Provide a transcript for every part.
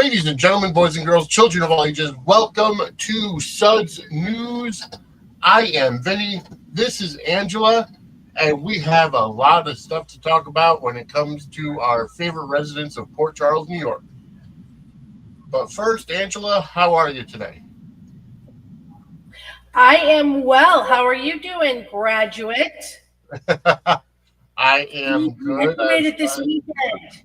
Ladies and gentlemen, boys and girls, children of all ages, welcome to Suds News. I am Vinny. This is Angela, and we have a lot of stuff to talk about when it comes to our favorite residents of Port Charles, New York. But first, Angela, how are you today? I am well. How are you doing, graduate? I am good. Graduated this weekend.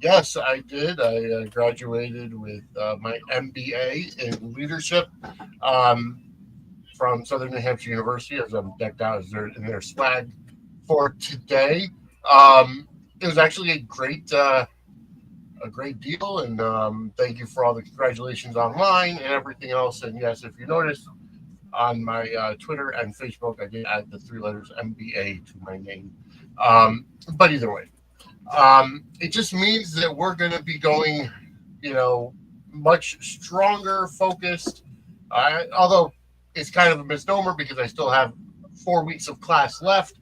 Yes, I did. I graduated with my MBA in leadership from Southern New Hampshire University, as I'm decked out in their swag for today. It was actually a great deal, and thank you for all the congratulations online and everything else. And yes, if you notice on my Twitter and Facebook, I did add the 3 letters MBA to my name. But either way. It just means that we're going to be going, much stronger, focused. Although it's kind of a misnomer because I still have 4 weeks of class left.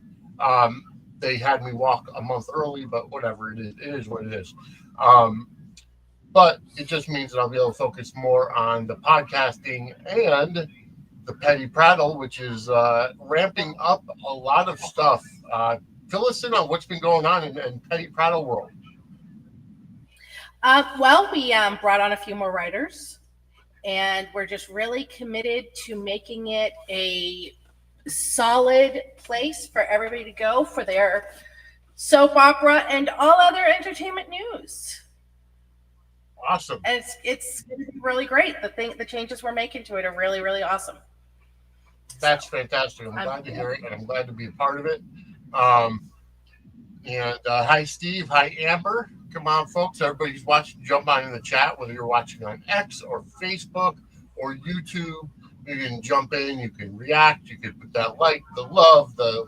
They had me walk a month early, but whatever, it is what it is. But it just means that I'll be able to focus more on the podcasting and the petty prattle, which is ramping up a lot of stuff. Fill us in on what's been going on in petty prattle world. Well, we brought on a few more writers, and we're just really committed to making it a solid place for everybody to go for their soap opera and all other entertainment news. Awesome. And it's going to be really great. The changes we're making to it are really, really awesome. That's fantastic. I'm glad to hear it, and I'm glad to be a part of it. Hi, Steve. Hi, Amber. Come on, folks. Everybody who's watching, jump on in the chat, whether you're watching on X or Facebook or YouTube. You can jump in. You can react. You can put that like, the love, the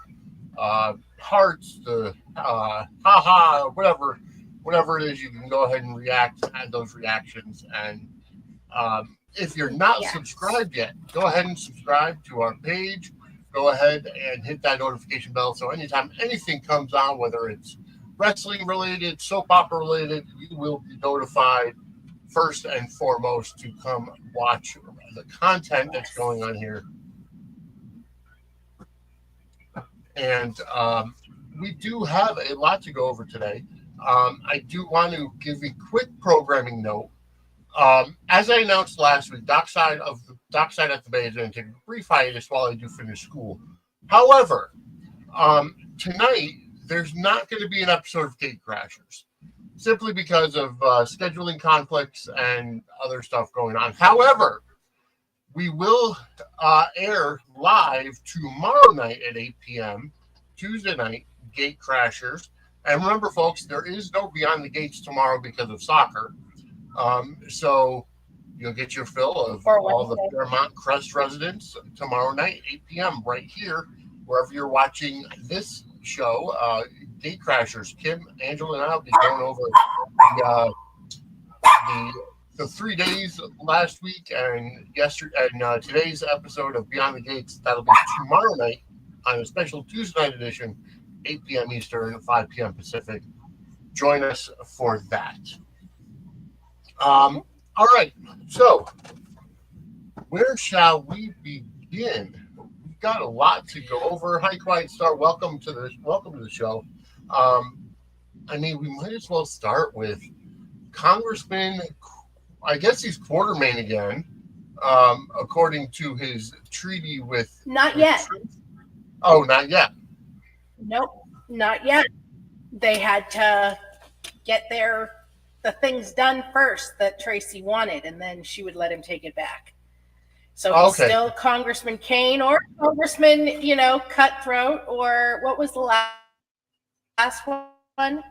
hearts, the haha, whatever it is. You can go ahead and react, add those reactions. And if you're not subscribed yet, go ahead and subscribe to our page. Go ahead and hit that notification bell so anytime anything comes on, whether it's wrestling related, soap opera related, you will be notified first and foremost to come watch the content that's going on here. And we do have a lot to go over today. I do want to give a quick programming note. As I announced last week, Dockside at the Bay is going to take a brief hiatus while I do finish school. However, tonight there's not going to be an episode of Gate Crashers, simply because of scheduling conflicts and other stuff going on. However, we will air live tomorrow night at 8 p.m., Tuesday night, Gate Crashers. And remember, folks, there is no Beyond the Gates tomorrow because of soccer. So you'll get your fill of all the Fairmont Crest residents tomorrow night, 8 p.m. right here, wherever you're watching this show. Gate Crashers. Kim, Angela, and I will be going over the 3 days last week and today's episode of Beyond the Gates. That'll be tomorrow night on a special Tuesday night edition, 8 p.m. Eastern, 5 p.m. Pacific. Join us for that. All right, so where shall we begin? We've got a lot to go over. Hi, Quiet Star. Welcome to the show. We might as well start with Congressman. I guess he's Quartermain again, according to his treaty with. Not yet. Oh, not yet. Nope, not yet. They had to get the things done first that Tracy wanted, and then she would let him take it back. So he's still Congressman Kane or Congressman, Cutthroat, or what was the last one?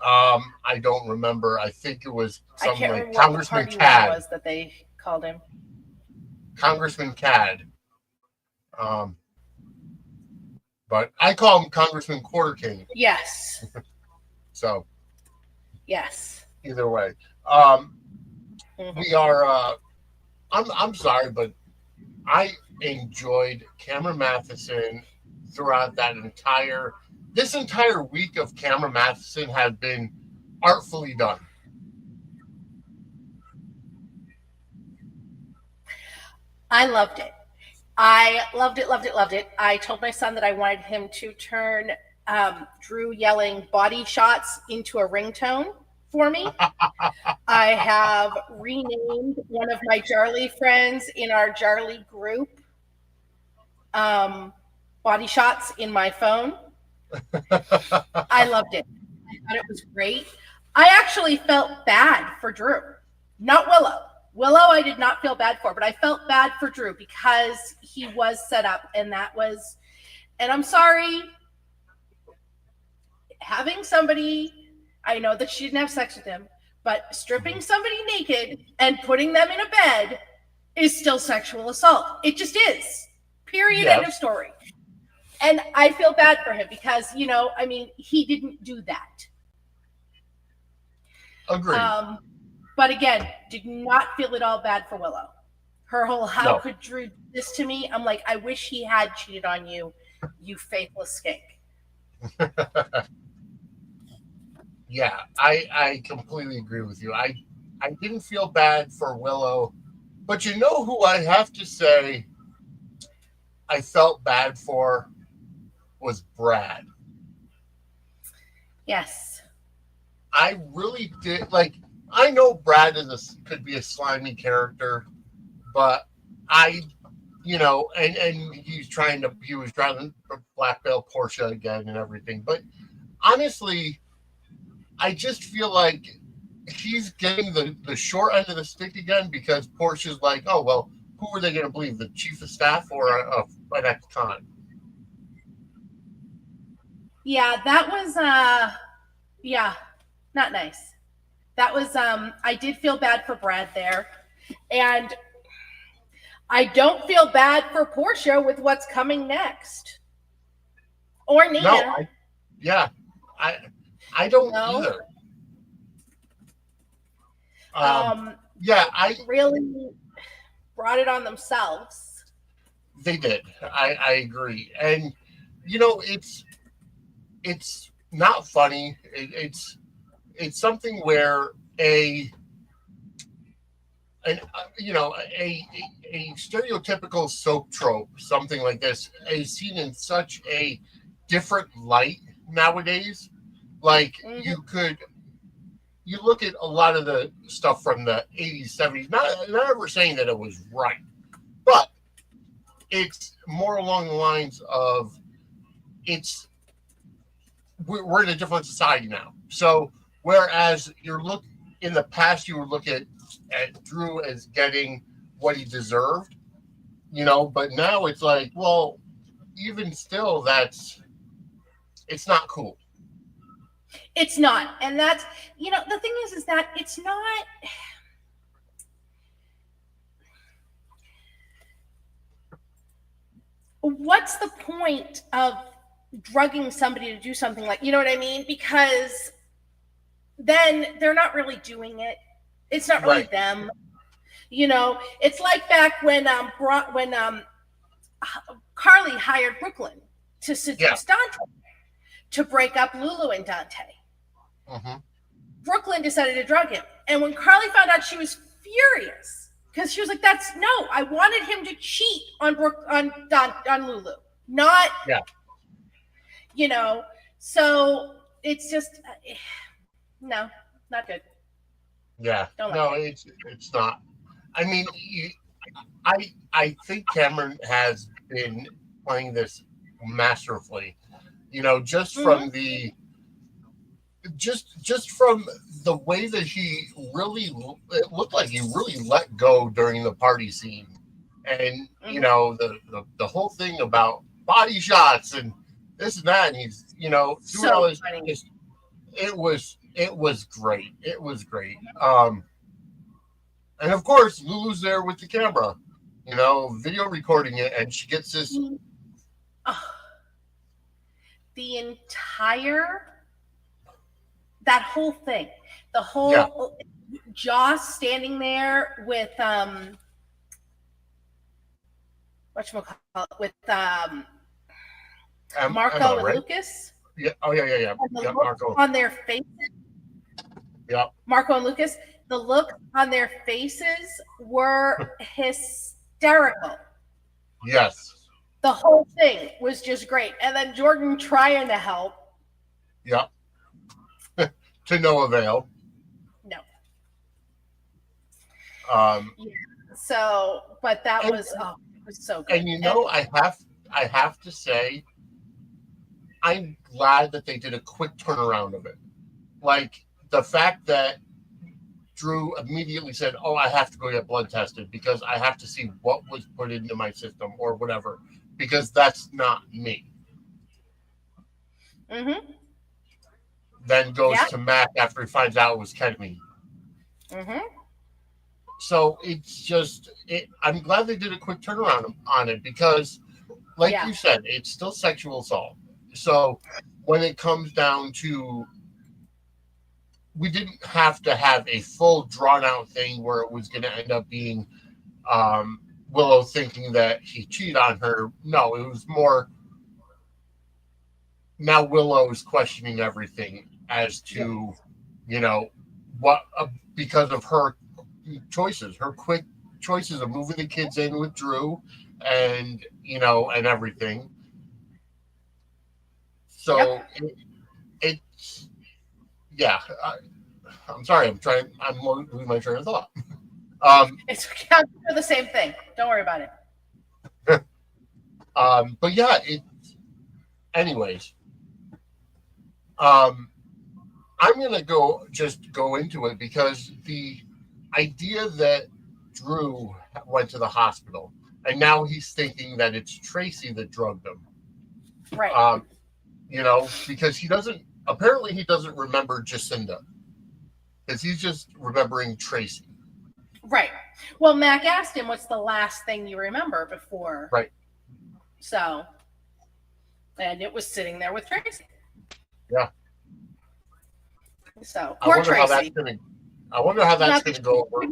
I don't remember. I think it was something like Congressman Cad. Was that they called him Congressman Cad. But I call him Congressman Quarter King. Yes. So. Yes. Either way, we are. I'm sorry, but I enjoyed Cameron Matheson throughout this entire week of Cameron Matheson had been artfully done. I loved it. I loved it, loved it, loved it. I told my son that I wanted him to turn Drew yelling body shots into a ringtone for me. I have renamed one of my Jarly friends in our Jarly group body shots in my phone. I loved it. I thought it was great. I actually felt bad for Drew, not Willow. Willow, I did not feel bad for, but I felt bad for Drew because he was set up, and I'm sorry, having somebody, I know that she didn't have sex with him, but stripping somebody naked and putting them in a bed is still sexual assault. It just is. Period. End of story. And I feel bad for him because, he didn't do that. Agreed. But again, did not feel at all bad for Willow. Her whole, how could Drew do this to me? I'm like, I wish he had cheated on you, you faithless skink. Yeah, I completely agree with you. I didn't feel bad for Willow, but you know who I have to say I felt bad for was Brad. Yes. I really did. Like, I know Brad could be a slimy character, but and he was trying to blackmail Portia again and everything. But honestly, I just feel like he's getting the short end of the stick again because Portia's like, oh, well, who are they going to believe, the chief of staff or an ex-con? Yeah, that was, not nice. That was, I did feel bad for Brad there. And I don't feel bad for Portia with what's coming next. Or Nina. No, I don't either. I really brought it on themselves. They did. I agree. And, it's not funny. It's something where a stereotypical soap trope, something like this, is seen in such a different light nowadays. Like, you look at a lot of the stuff from the 80s, 70s, not ever saying that it was right, but it's more along the lines of we're in a different society now. So whereas in the past, you would look at Drew as getting what he deserved, but now it's like, well, even still, it's not cool. It's not. And that's, the thing is that it's not. What's the point of drugging somebody to do something like, you know what I mean? Because then they're not really doing it. It's not really them. It's like back when Carly hired Brook Lynn to seduce Dante, to break up Lulu and Dante. Brook Lynn decided to drug him. And when Carly found out, she was furious because she was like, I wanted him to cheat on Lulu, not, so it's just, no, not good. Yeah, it's not. I mean, I think Cameron has been playing this masterfully, just from just from the way that he it looked like he really let go during the party scene, and the whole thing about body shots and this and that, and he's doing all this. It was great. It was great. And of course, Lulu's there with the camera, video recording it, and she gets this. The entire, that whole thing, the whole Joss standing there with with Marco and Lucas. Yeah. Oh yeah. Marco on their faces. Yeah. Marco and Lucas. The look on their faces were hysterical. hysterical. Yes. The whole thing was just great. And then Jordan trying to help. Yep. To no avail. No. Um, Yeah. So, but that was it was so good. and I have to say, I'm glad that they did a quick turnaround of it. Like the fact that Drew immediately said, "Oh, I have to go get blood tested because I have to see what was put into my system or whatever, because that's not me." Mm-hmm. Then goes Yeah. to Mac after he finds out it was ketamine. Mm-hmm. So it's just, I'm glad they did a quick turnaround on it because, like Yeah. you said, it's still sexual assault. So when it comes down to, we didn't have to have a full drawn out thing where it was going to end up being Willow thinking that he cheated on her. No, it was more, now Willow is questioning everything as to, what, because of her choices, her quick choices of moving the kids in with Drew and, and everything. So it's, yeah, I'm sorry. I'm losing my train of thought. It's counting for the same thing. Don't worry about it. But yeah, anyways, I'm going to go into it because the idea that Drew went to the hospital and now he's thinking that it's Tracy that drugged him. Right. Because he doesn't remember Jacinda. Because he's just remembering Tracy. Right. Well, Mac asked him, what's the last thing you remember before? Right. So, and it was sitting there with Tracy. Yeah. So, poor Tracy. I wonder how that's going to go over.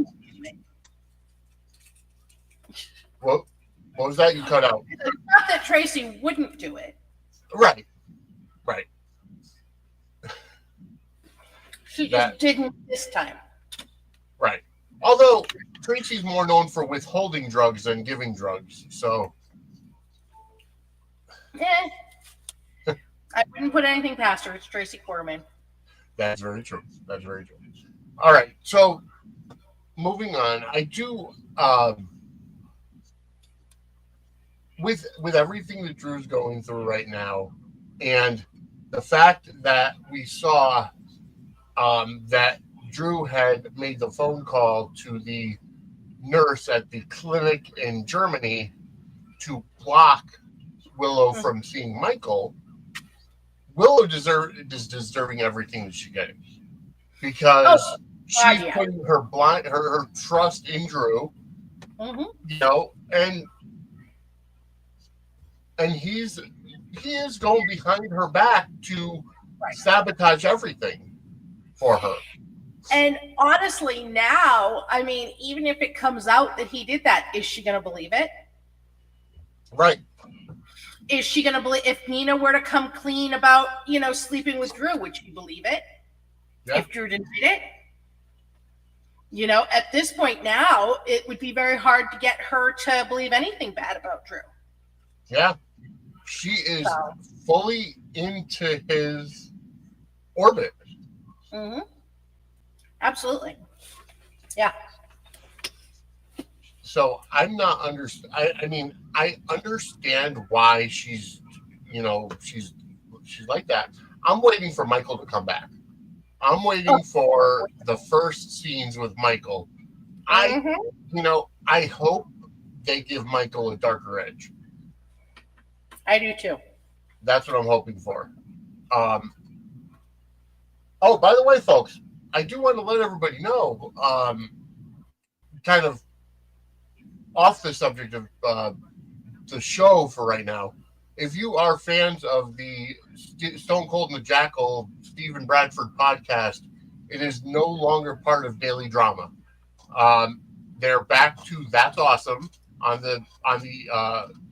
What was that you cut out? It's not that Tracy wouldn't do it. Right. She just didn't this time. Right. Although Tracy's more known for withholding drugs than giving drugs, so. I wouldn't put anything past her. It's Tracy Quarterman. That's very true. All right. So moving on, I do with everything that Drew's going through right now, and the fact that we saw that Drew had made the phone call to the nurse at the clinic in Germany to block Willow from seeing Michael. Willow is deserving everything that she's getting because she's putting her trust in Drew, and he is going behind her back to sabotage everything for her. And honestly, now, I mean, even if it comes out that he did that, is she going to believe it? Right. Is she going to believe, if Nina were to come clean about, sleeping with Drew, would she believe it? Yeah. If Drew denied it? At this point now, it would be very hard to get her to believe anything bad about Drew. Yeah. She is fully into his orbit. Mm-hmm. Absolutely. Yeah. So I'm not I mean, I understand why she's like that. I'm waiting for Michael to come back. I'm waiting for the first scenes with Michael. I hope they give Michael a darker edge. I do too. That's what I'm hoping for. Oh, by the way, folks, I do want to let everybody know, kind of off the subject of the show for right now, if you are fans of the Stone Cold and the Jackal Stephen Bradford podcast, it is no longer part of Daily Drama. They're back to That's Awesome on the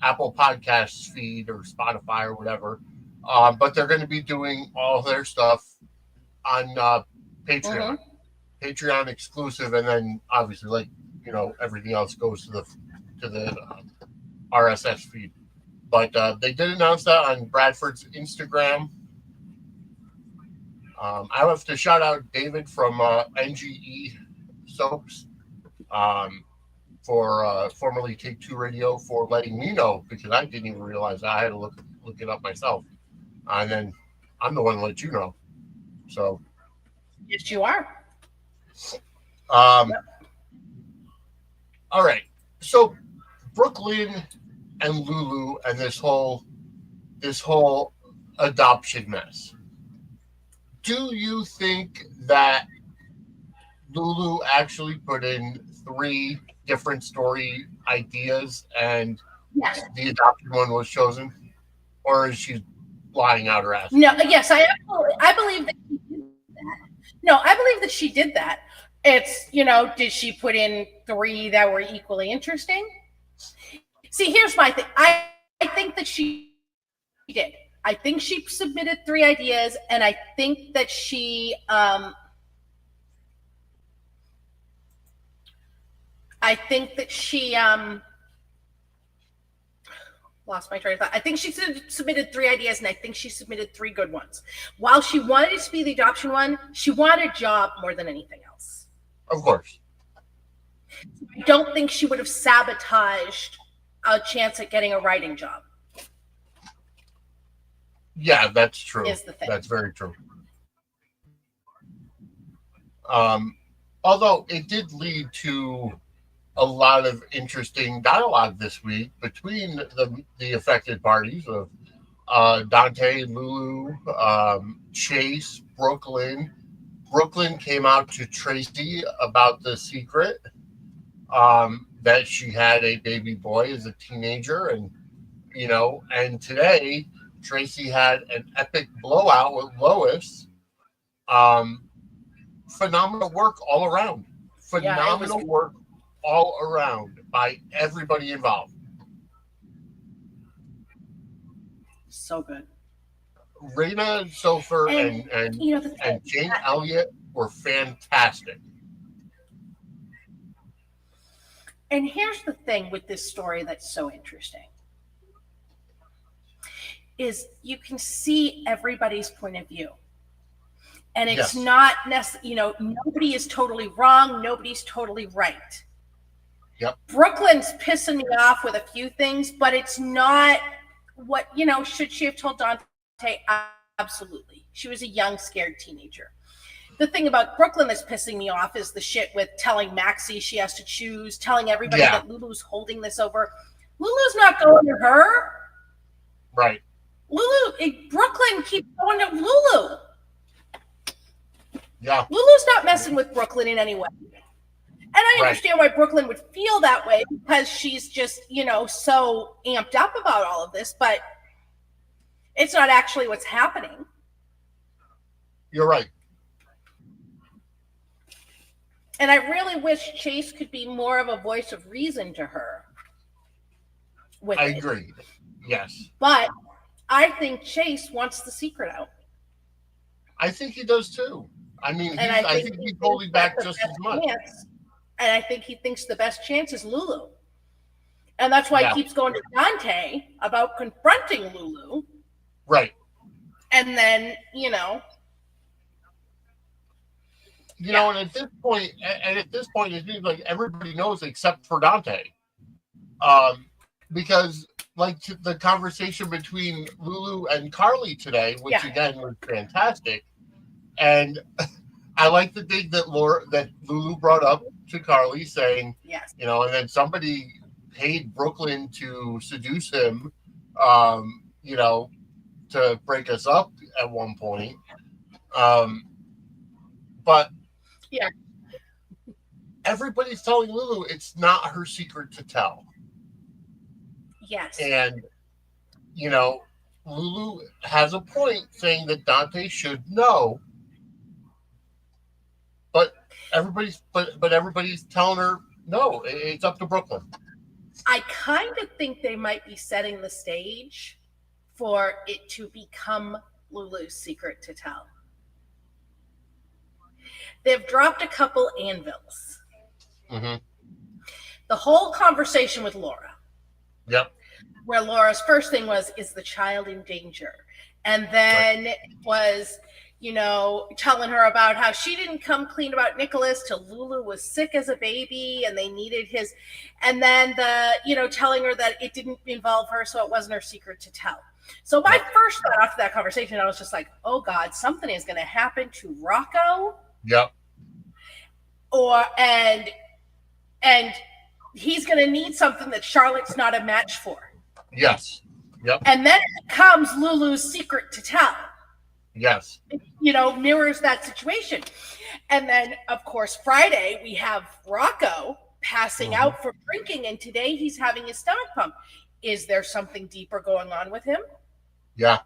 Apple Podcasts feed or Spotify or whatever. But they're going to be doing all their stuff on Patreon. Patreon exclusive, and then obviously, everything else goes to to the RSS feed. But they did announce that on Bradford's Instagram. I have to shout out David from NGE Soaps for formerly Take Two Radio for letting me know, because I didn't even realize I had to look it up myself. And then I'm the one to let you know. So Yes, you are. all right. So Brook Lynn and Lulu and this whole adoption mess. Do you think that Lulu actually put in 3 different story ideas and Yes. the adopted one was chosen? Or is she lying out her ass? No. Yes, I believe that she did that. No, I believe that she did that. It's, did she put in 3 that were equally interesting? See, here's my thing. I think that she did. I think she submitted 3 ideas, and I think that she lost my train of thought. I think she submitted 3 ideas, and I think she submitted 3 good ones. While she wanted it to be the adoption one, she wanted a job more than anything else. Of course. I don't think she would have sabotaged a chance at getting a writing job. Yeah, that's true. Is the thing. That's very true. Although it did lead to a lot of interesting dialogue this week between the affected parties of Dante, Lulu, Chase, Brook Lynn. Brook Lynn came out to Tracy about the secret that she had a baby boy as a teenager, and today Tracy had an epic blowout with Lois. Phenomenal work all around. Phenomenal work all around by everybody involved. So good. Raina Sofer and Jane Elliott were fantastic. And here's the thing with this story that's so interesting. Is you can see everybody's point of view. And it's not necessarily, nobody is totally wrong. Nobody's totally right. Yep. Brooklyn's pissing me off with a few things, but it's not what, should she have told Dante? Absolutely. She was a young, scared teenager. The thing about Brooklyn that's pissing me off is the shit with telling Maxie she has to choose, telling everybody that Lulu's holding this over. Lulu's not going to her. Right. Brooklyn keeps going to Lulu. Yeah. Lulu's not messing with Brooklyn in any way. And I understand why Brooklyn would feel that way, because she's just, so amped up about all of this, but it's not actually what's happening. You're right. And I really wish Chase could be more of a voice of reason to her. I agree. Yes. But I think Chase wants the secret out. I think he does too. I mean, I think he's holding back just as much. And I think he thinks the best chance is Lulu. And that's why he keeps going to Dante about confronting Lulu. Right. And then, and at this point, it seems like everybody knows except for Dante. Because like the conversation between Lulu and Carly today, which again was fantastic. And I like the thing that Lulu brought up to Carly, saying, and then somebody paid Brook Lynn to seduce him, to break us up at one point. But everybody's telling Lulu it's not her secret to tell. Yes. And, Lulu has a point saying that Dante should know. But everybody's telling her no. It's up to Brooklyn. I kind of think they might be setting the stage for it to become Lulu's secret to tell. They've dropped a couple anvils. Mm-hmm. the whole conversation with Laura. Yep. Where Laura's first thing was, is the child in danger? And then it was, telling her about how she didn't come clean about Nicholas till Lulu was sick as a baby and they needed his, and then telling her that it didn't involve her, so it wasn't her secret to tell. So my first thought after that conversation, I was just like, oh God, something is going to happen to Rocco. Yep. And he's going to need something that Charlotte's not a match for. Yes. Yep. And then it becomes Lulu's secret to tell. Yes. Mirrors that situation. And then, of course, Friday, we have Rocco passing out from drinking, and today he's having his stomach pump. Is there something deeper going on with him? Yeah.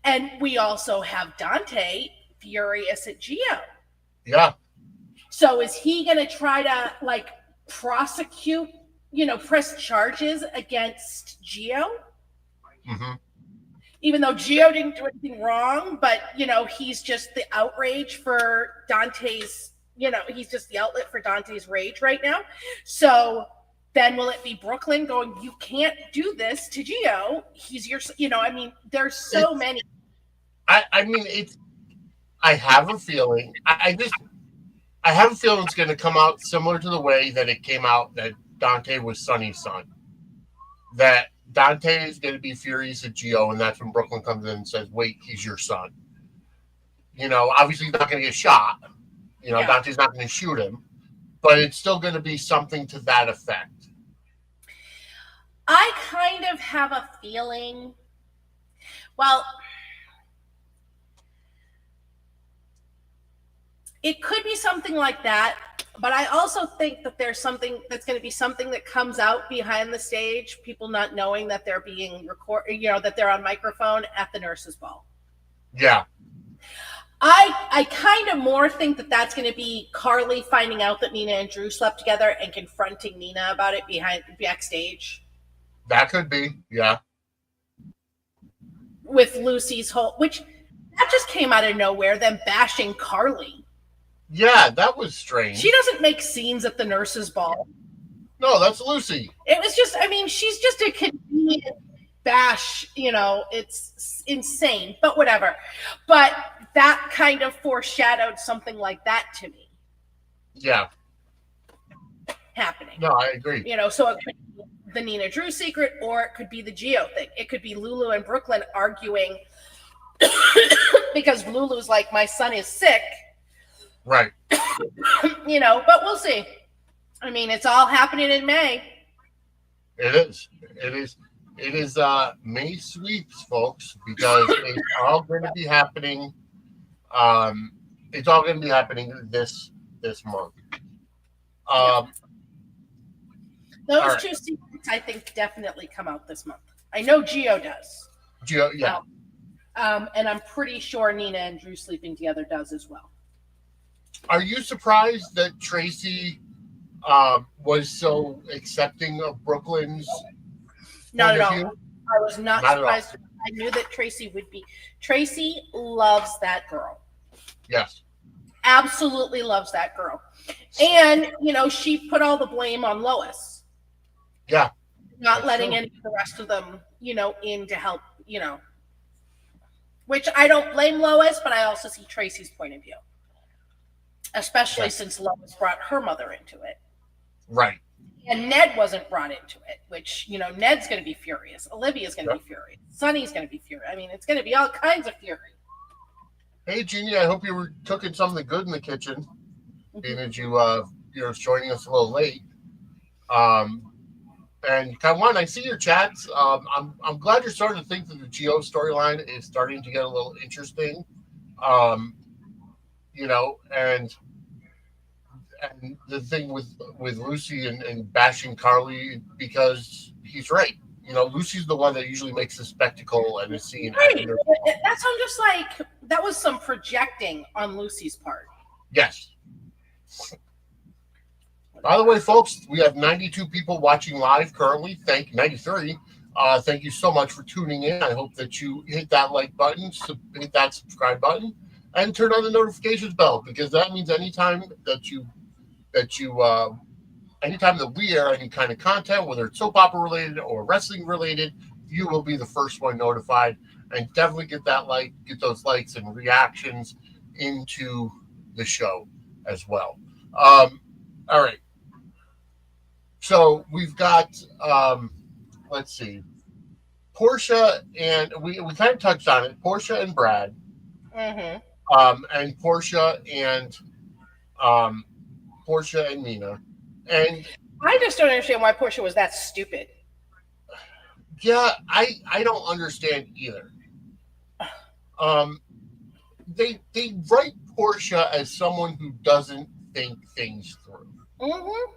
And we also have Dante furious at Gio. Yeah. So is he going to try to, prosecute, press charges against Gio? Mm-hmm. Even though Gio didn't do anything wrong, but, he's just the outrage for Dante's, he's just the outlet for Dante's rage right now. So then will it be Brook Lynn going, you can't do this to Gio? He's your, there's so many. I have a feeling, I have a feeling it's going to come out similar to the way that it came out that Dante was Sonny's son. That Dante is going to be furious at Gio, and that's when Brook Lynn comes in and says, wait, he's your son. Obviously he's not going to get shot. Dante's not going to shoot him, but it's still going to be something to that effect. I kind of have a feeling, it could be something like that, but I also think that there's something that's going to be something that comes out behind the stage, people not knowing that they're being recorded, that they're on microphone at the nurses' ball. Yeah. I kind of more think that that's going to be Carly finding out that Nina and Drew slept together and confronting Nina about it backstage. That could be, yeah. With Lucy's which that just came out of nowhere, them bashing Carly. Yeah, that was strange. She doesn't make scenes at the nurses' ball. No, that's Lucy. It was just, she's just a convenient bash, it's insane, but whatever. But that kind of foreshadowed something like that to me. Yeah. Happening. No, I agree. So it could be the Nina Drew secret, or it could be the Gio thing. It could be Lulu and Brook Lynn arguing because Lulu's like, my son is sick. Right. But we'll see. It's all happening in May. It is. It is May sweeps, folks, because it's all going to be happening. It's all going to be happening this month. Those right. two secrets, I think, definitely come out this month. I know Gio does. Gio, yeah. And I'm pretty sure Nina and Drew sleeping together does as well. Are you surprised that Tracy was so accepting of Brook Lynn's Not at all. view? I was not surprised. I knew that Tracy would be. Tracy loves that girl. Yes. Absolutely loves that girl. And, she put all the blame on Lois. Yeah. Not letting any of the rest of them, in to help, which I don't blame Lois, but I also see Tracy's point of view. Especially since Lois brought her mother into it. Right. And Ned wasn't brought into it, which, Ned's going to be furious. Olivia's going to be furious. Sonny's going to be furious. It's going to be all kinds of fury. Hey, Jeannie, I hope you were cooking something good in the kitchen, being that you're joining us a little late. And Kaiwan, I see your chats. I'm glad you're starting to think that the Gio storyline is starting to get a little interesting. And the thing with Lucy and bashing Carly, because he's right. Lucy's the one that usually makes the spectacle and is seen. Right. That's I'm just like, that was some projecting on Lucy's part. Yes. By the way, folks, we have 92 people watching live currently. 93. Thank you so much for tuning in. I hope that you hit that like button, hit that subscribe button, and turn on the notifications bell, because that means anytime that you anytime that we air any kind of content, whether it's soap opera related or wrestling related, you will be the first one notified. And definitely get those likes and reactions into the show as well. All right. So we've got, let's see, Portia, and we kind of touched on it. Portia and Brad, Mm-hmm. and Portia and Nina, and I just don't understand why Portia was that stupid. yeah, I don't understand either. They write Portia as someone who doesn't think things through, Mm-hmm.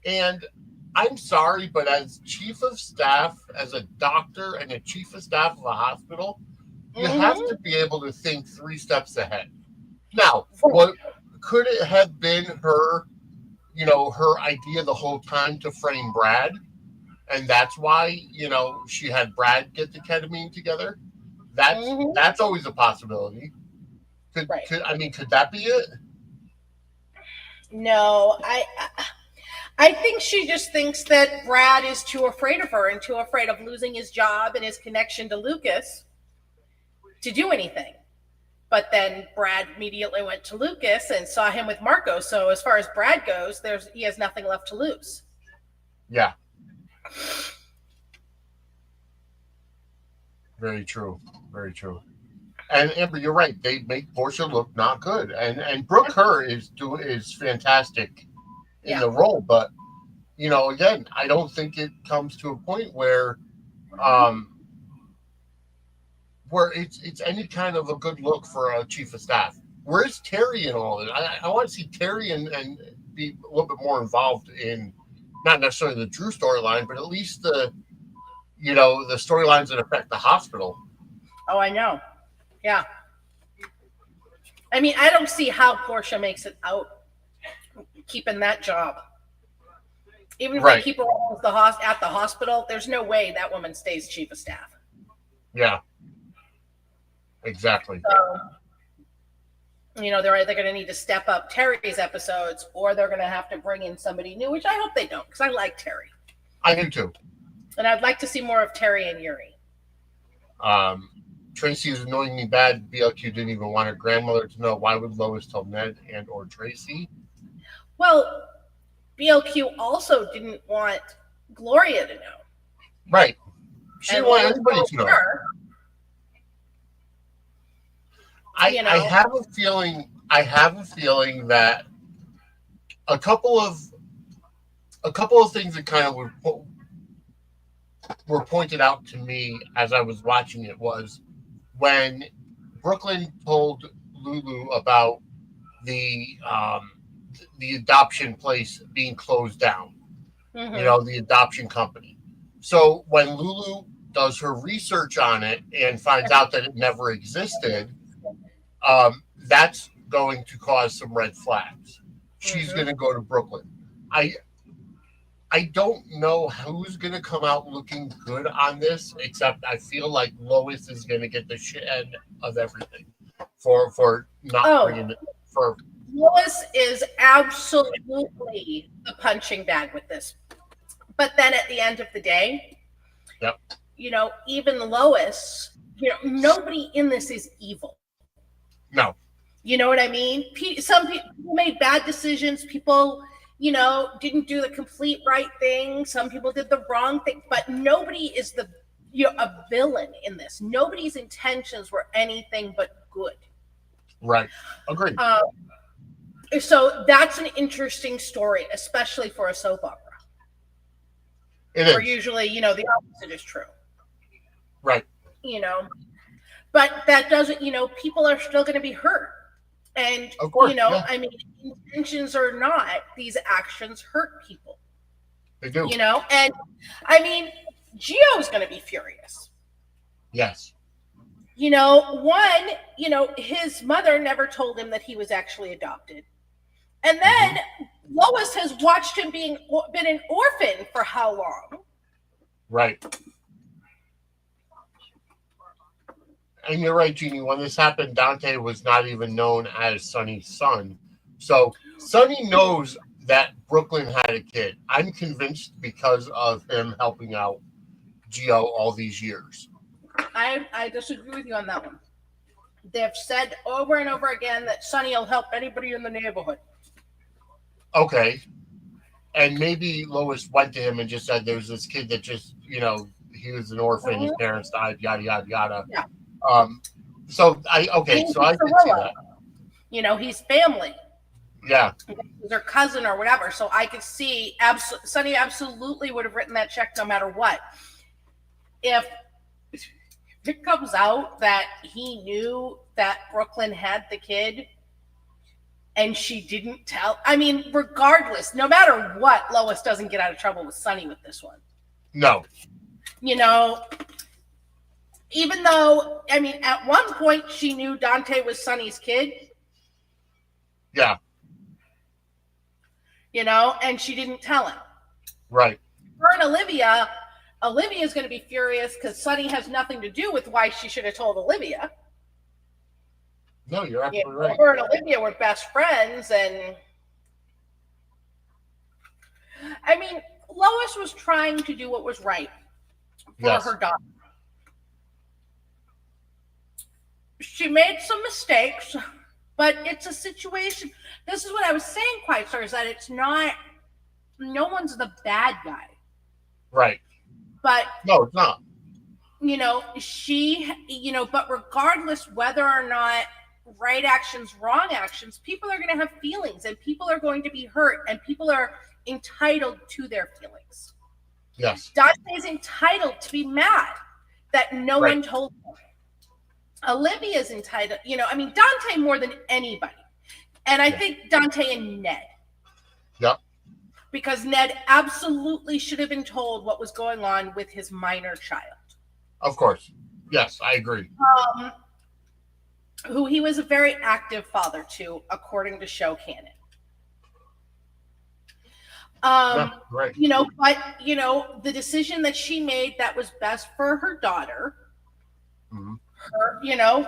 and I'm sorry, but as chief of staff, as a doctor and a chief of staff of a hospital, you have to be able to think 3 steps ahead. Now, what could it have been her idea the whole time to frame Brad? And that's why, she had Brad get the ketamine together. That's always a possibility. Could that be it? No, I think she just thinks that Brad is too afraid of her and too afraid of losing his job and his connection to Lucas to do anything. But then Brad immediately went to Lucas and saw him with Marco. So as far as Brad goes, he has nothing left to lose. Yeah. Very true. Very true. And Amber, you're right. They make Portia look not good, and Brooke Kerr is fantastic in the role. But again, I don't think it comes to a point where it's any kind of a good look for a chief of staff. Where's Terry in all of it? I want to see Terry and be a little bit more involved in not necessarily the Drew storyline, but at least the storylines that affect the hospital. Oh, I know. Yeah. I mean, I don't see how Portia makes it out keeping that job. Even if they keep her at the hospital, there's no way that woman stays chief of staff. Yeah. Exactly. So, they're either going to need to step up Terry's episodes or they're going to have to bring in somebody new, which I hope they don't, because I like Terry. I do too. And I'd like to see more of Terry and Yuri. Tracy is annoyingly bad. BLQ didn't even want her grandmother to know. Why would Lois tell Ned and or Tracy? Well, BLQ also didn't want Gloria to know. Right. She didn't want anybody to know. I have a feeling that a couple of things that kind of were pointed out to me as I was watching it was when Brook Lynn told Lulu about the adoption place being closed down, the adoption company. So when Lulu does her research on it and finds out that it never existed, that's going to cause some red flags. She's going to go to Brooklyn. I don't know who's going to come out looking good on this, except I feel like Lois is going to get the shit end of everything for not bringing it. Lois is absolutely the punching bag with this. But then at the end of the day, even Lois, nobody in this is evil. No. You know what I mean? Some people made bad decisions. People, didn't do the complete right thing. Some people did the wrong thing. But nobody is a villain in this. Nobody's intentions were anything but good. Right. Agreed. So that's an interesting story, especially for a soap opera. Where usually, the opposite is true. Right. But that doesn't, people are still going to be hurt. And, of course, I mean, intentions or not, these actions hurt people. They do. And I mean, Gio's going to be furious. Yes. His mother never told him that he was actually adopted. And then Lois has watched him been an orphan for how long? Right. And you're right, Jeannie. When this happened, Dante was not even known as Sonny's son. So Sonny knows that Brook Lynn had a kid. I'm convinced because of him helping out Gio all these years. I disagree with you on that one. They've said over and over again that Sonny will help anybody in the neighborhood. Okay. And maybe Lois went to him and just said there's this kid that just, he was an orphan, his parents died, yada, yada, yada. Yeah. So I did see that. He's family. Yeah. He's her cousin or whatever. So I could see Sonny absolutely would have written that check no matter what. If it comes out that he knew that Brook Lynn had the kid and she didn't tell, regardless, no matter what, Lois doesn't get out of trouble with Sonny with this one. No. Even though, at one point she knew Dante was Sonny's kid. Yeah. And she didn't tell him. Right. Her and Olivia's going to be furious because Sonny has nothing to do with why she should have told Olivia. No, you're absolutely right. Her and Olivia were best friends, and Lois was trying to do what was right for her daughter. She made some mistakes, but it's a situation. This is what I was saying, quite sir, is that it's not, no one's the bad guy. Right. But no, it's not. But regardless whether or not right actions, wrong actions, people are going to have feelings and people are going to be hurt and people are entitled to their feelings. Yes. Dante's entitled to be mad that no one told him. Olivia's entitled, Dante more than anybody. And I think Dante and Ned. Yep. Because Ned absolutely should have been told what was going on with his minor child. Of course. Yes, I agree. Who he was a very active father to, according to show canon. Right. But the decision that she made that was best for her daughter,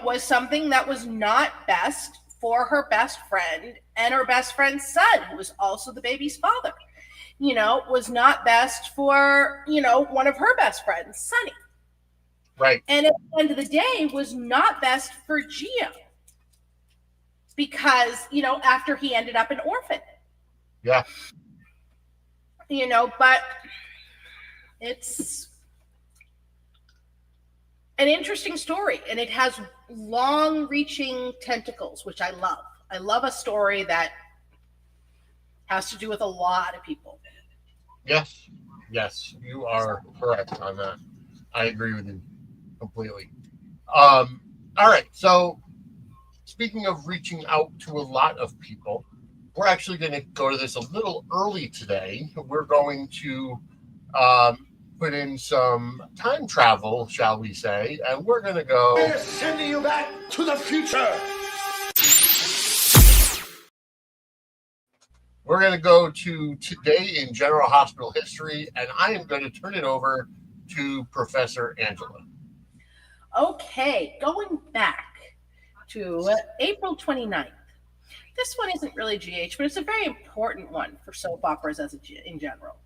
was something that was not best for her best friend and her best friend's son, who was also the baby's father. Was not best for, one of her best friends, Sonny. Right. And at the end of the day, was not best for Gio. Because, after he ended up an orphan. Yeah. But it's an interesting story. And it has long-reaching tentacles, which I love. I love a story that has to do with a lot of people. Yes, you are correct on that. I agree with you completely. All right, so speaking of reaching out to a lot of people, we're actually going to go to this a little early today. We're going to put in some time travel, shall we say, and we're going to go... We're sending you back to the future! We're going to go to today in General Hospital history, and I am going to turn it over to Professor Angela. Okay, going back to April 29th. This one isn't really GH, but it's a very important one for soap operas in general.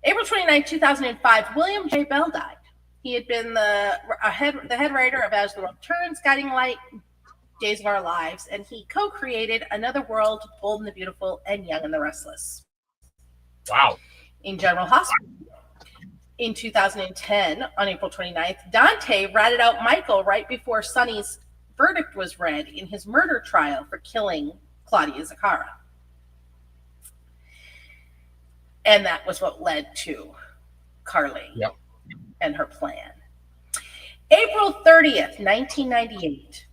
April 29, 2005, William J. Bell died. He had been the head writer of As the World Turns, Guiding Light, Days of Our Lives, and he co-created Another World, Bold and the Beautiful, and Young and the Restless. Wow. In General Hospital. In 2010, on April 29th, Dante ratted out Michael right before Sonny's verdict was read in his murder trial for killing Claudia Zaccara. And that was what led to Carly and her plan. April 30th, 1998.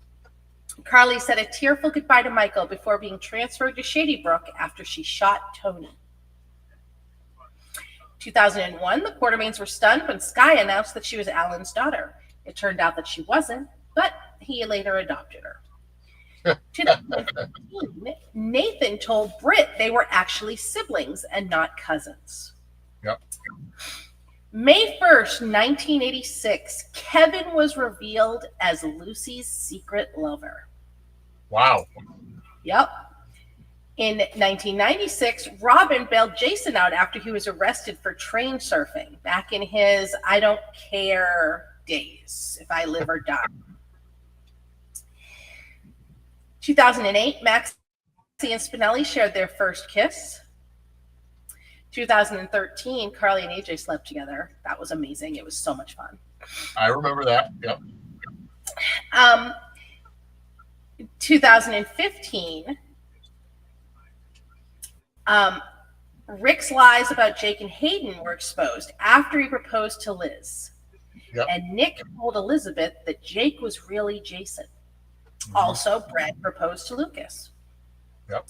Carly said a tearful goodbye to Michael before being transferred to Shady Brook after she shot Tony. 2001, the Quartermains were stunned when Sky announced that she was Alan's daughter. It turned out that she wasn't, but he later adopted her. 2015, Nathan told Britt they were actually siblings and not cousins. Yep. May 1st, 1986, Kevin was revealed as Lucy's secret lover. Wow. Yep. In 1996, Robin bailed Jason out after he was arrested for train surfing back in his I don't care days, if I live or die. 2008, Maxie and Spinelli shared their first kiss. 2013, Carly and AJ slept together. That was amazing. It was so much fun. I remember that. Yep. 2015, Rick's lies about Jake and Hayden were exposed after he proposed to Liz. Yep. And Nick told Elizabeth that Jake was really Jason. Mm-hmm. Also, Brett proposed to Lucas. Yep.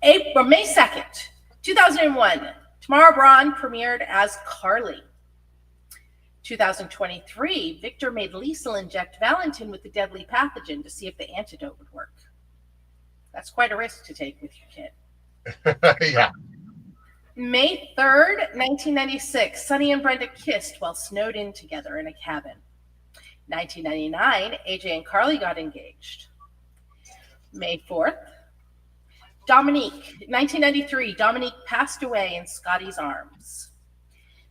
May 2nd, 2001, Tamara Braun premiered as Carly. 2023, Victor made Liesl inject Valentin with the deadly pathogen to see if the antidote would work. That's quite a risk to take with your kid. Yeah. May 3rd, 1996, Sonny and Brenda kissed while snowed in together in a cabin. 1999, AJ and Carly got engaged. May 4th, 1993, Dominique passed away in Scotty's arms.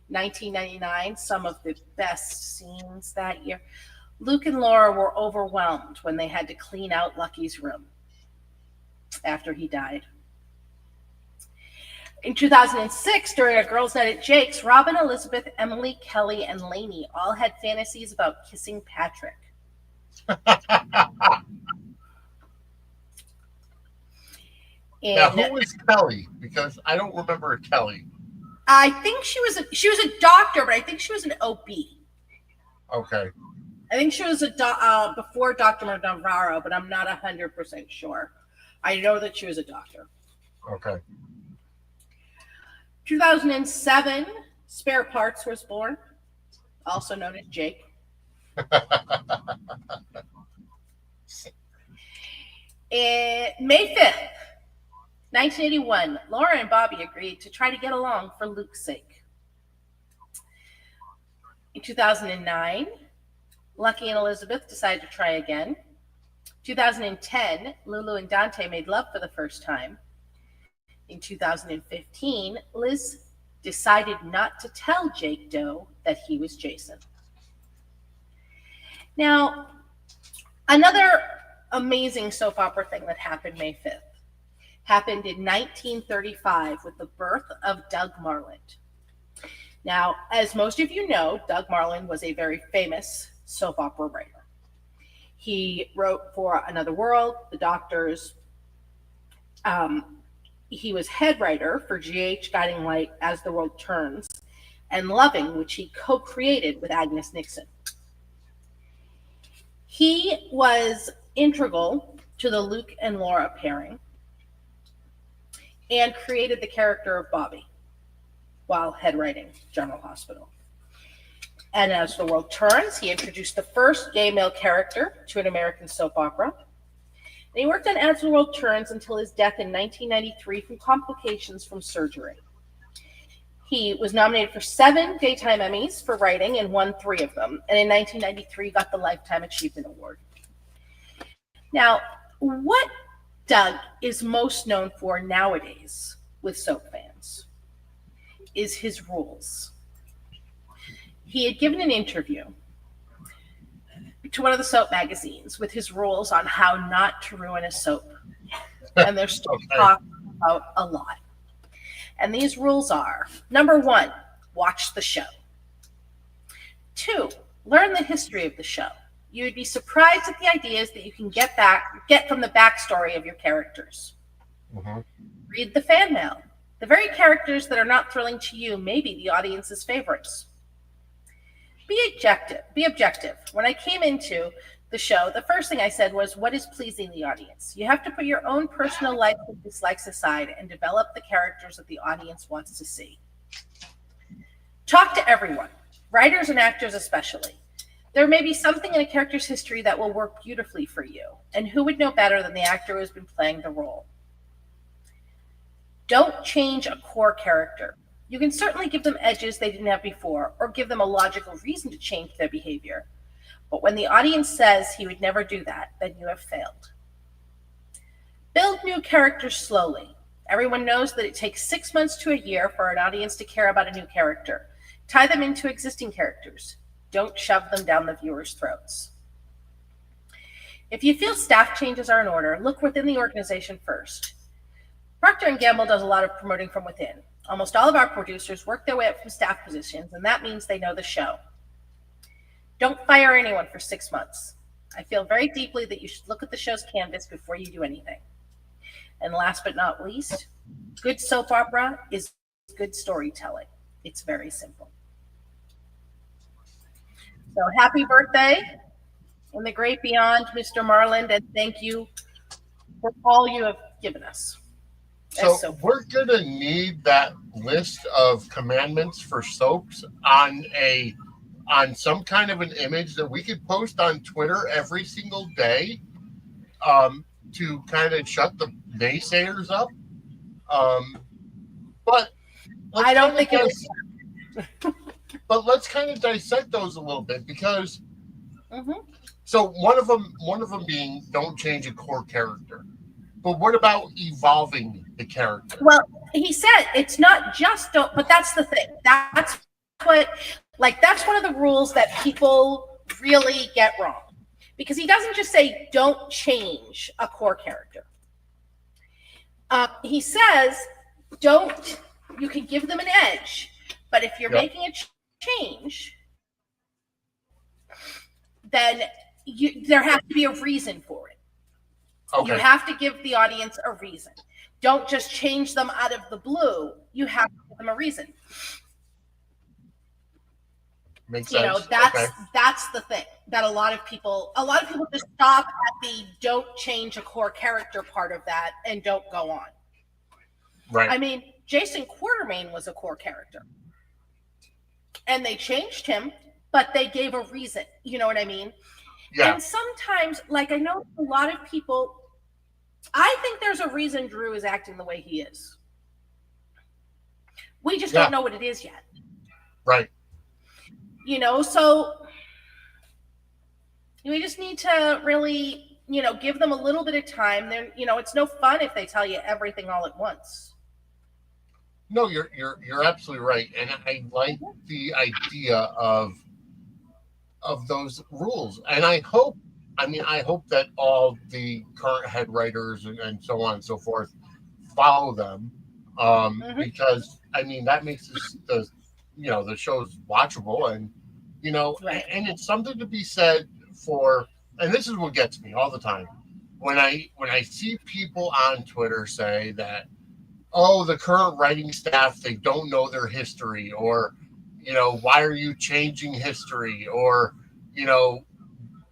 1999, some of the best scenes that year. Luke and Laura were overwhelmed when they had to clean out Lucky's room after he died. In 2006, during a girls' night at Jake's, Robin, Elizabeth, Emily, Kelly, and Lainey all had fantasies about kissing Patrick. Now, who was Kelly? Because I don't remember a Kelly. I think she was a doctor, but I think she was an OB. Okay. I think she was before Dr. Navarro, but I'm not 100% sure. I know that she was a doctor. Okay. 2007, Spare Parts was born, also known as Jake. May 5th, 1981, Laura and Bobby agreed to try to get along for Luke's sake. In 2009, Lucky and Elizabeth decided to try again. 2010, Lulu and Dante made love for the first time. In 2015, Liz decided not to tell Jake Doe that he was Jason. Now, another amazing soap opera thing that happened May 5th happened in 1935 with the birth of Doug Marland. Now, as most of you know, Doug Marland was a very famous soap opera writer. He wrote for Another World, The Doctors. He was head writer for GH, Guiding Light, As the World Turns, and Loving, which he co-created with Agnes Nixon. He was integral to the Luke and Laura pairing and created the character of Bobby while head writing General Hospital. And As the World Turns, he introduced the first gay male character to an American soap opera. And he worked on As the World Turns until his death in 1993 from complications from surgery. He was nominated for 7 Daytime Emmys for writing and won 3 of them. And in 1993, got the Lifetime Achievement Award. Now, what Doug is most known for nowadays with soap fans is his rules. He had given an interview to one of the soap magazines with his rules on how not to ruin a soap. And they're still talked about a lot. And these rules are, number 1, watch the show. 2, learn the history of the show. You would be surprised at the ideas that you can get from the backstory of your characters. Mm-hmm. Read the fan mail. The very characters that are not thrilling to you may be the audience's favorites. Be objective. When I came into the show, the first thing I said was, what is pleasing the audience? You have to put your own personal likes and dislikes aside and develop the characters that the audience wants to see. Talk to everyone, writers and actors especially. There may be something in a character's history that will work beautifully for you, and who would know better than the actor who has been playing the role? Don't change a core character. You can certainly give them edges they didn't have before, or give them a logical reason to change their behavior. But when the audience says he would never do that, then you have failed. Build new characters slowly. Everyone knows that it takes 6 months to a year for an audience to care about a new character. Tie them into existing characters. Don't shove them down the viewers' throats. If you feel staff changes are in order, look within the organization first. Procter & Gamble does a lot of promoting from within. Almost all of our producers work their way up from staff positions, and that means they know the show. Don't fire anyone for 6 months. I feel very deeply that you should look at the show's canvas before you do anything. And last but not least, good soap opera is good storytelling. It's very simple. So happy birthday in the great beyond, Mr. Marland, and thank you for all you have given us. So we're going to need that list of commandments for soaps on some kind of an image that we could post on Twitter every single day to kind of shut the naysayers up. But I don't think it's. But let's kind of dissect those a little bit because. So one of them being don't change a core character. But what about evolving the character? Well, he said it's not just don't, but that's the thing. That's one of the rules that people really get wrong. Because he doesn't just say don't change a core character. He says you can give them an edge, but if you're making a change, then there has to be a reason for it. Okay. You have to give the audience a reason. Don't just change them out of the blue. You have to give them a reason. Makes sense. That's the thing that a lot of people just stop at the don't change a core character part of that and don't go on. Right. I mean, Jason Quartermain was a core character. And they changed him, but they gave a reason. You know what I mean? Yeah. And sometimes, I know a lot of people, I think there's a reason Drew is acting the way he is. We just don't know what it is yet. Right. So we just need to really, give them a little bit of time. Then, it's no fun if they tell you everything all at once. No, you're absolutely right. And I like the idea of those rules. And I hope that all the current head writers and so on and so forth follow them. Because that makes the show's watchable and right. And it's something to be said for, and this is what gets me all the time when I see people on Twitter say that, oh, the current writing staff, they don't know their history, or why are you changing history, or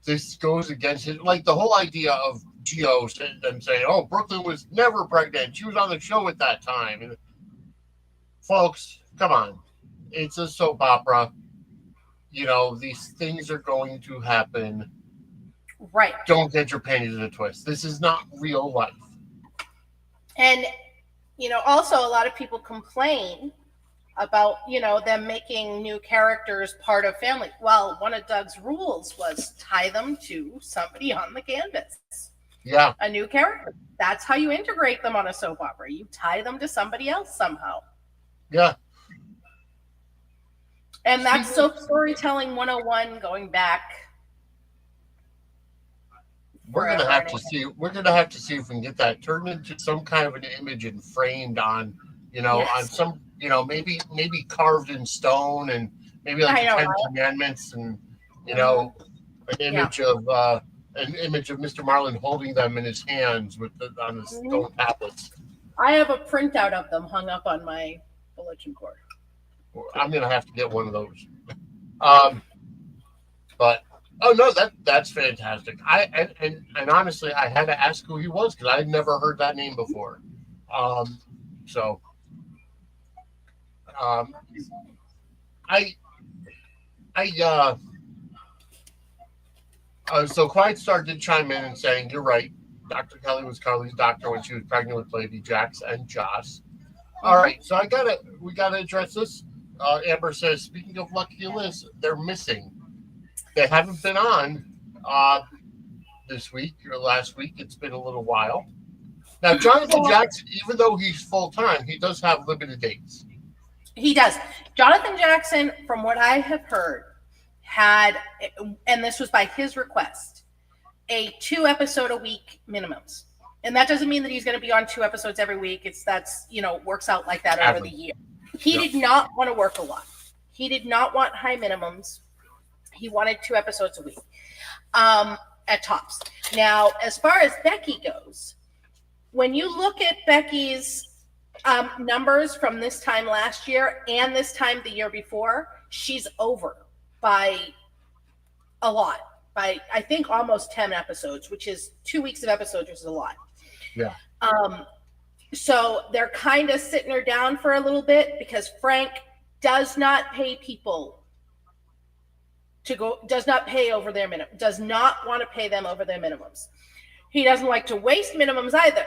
this goes against it, like the whole idea of Geo and saying, oh, Brook Lynn was never pregnant, she was on the show at that time. And folks, come on, it's a soap opera. These things are going to happen. Right. Don't get your panties in a twist. This is not real life. And, also a lot of people complain about, them making new characters part of family. Well, one of Doug's rules was tie them to somebody on the canvas. Yeah. A new character. That's how you integrate them on a soap opera. You tie them to somebody else somehow. Yeah. And that's soap storytelling 101 going back. We're gonna have to see. We're gonna have to see if we can get that turned into some kind of an image and framed on, on some, maybe carved in stone and maybe like the 10 Commandments and an image of Mr. Marland holding them in his hands on the stone tablets. I have a printout of them hung up on my bulletin board. I'm gonna have to get one of those. But oh no, that's fantastic. And honestly, I had to ask who he was because I'd never heard that name before. So Quiet Star did chime in and saying, you're right. Dr. Kelly was Carly's doctor when she was pregnant with Lady Jax and Joss. All right, so we gotta address this. Amber says, speaking of Lucky Liz, they're missing. They haven't been on this week or last week. It's been a little while. Now, Jonathan Jackson, even though he's full-time, he does have limited dates. He does. Jonathan Jackson, from what I have heard, had, and this was by his request, a 2-episode-a-week minimums. And that doesn't mean that he's going to be on 2 episodes every week. Works out like that over the year. He did not want to work a lot. He did not want high minimums. He wanted 2 episodes a week at tops. Now, as far as Becky goes, when you look at Becky's numbers from this time last year and this time the year before, she's over by a lot, by I think almost 10 episodes, which is 2 weeks of episodes, which is a lot. Yeah. So they're kind of sitting her down for a little bit because Frank does not pay people does not pay over their minimum, does not want to pay them over their minimums. He doesn't like to waste minimums either,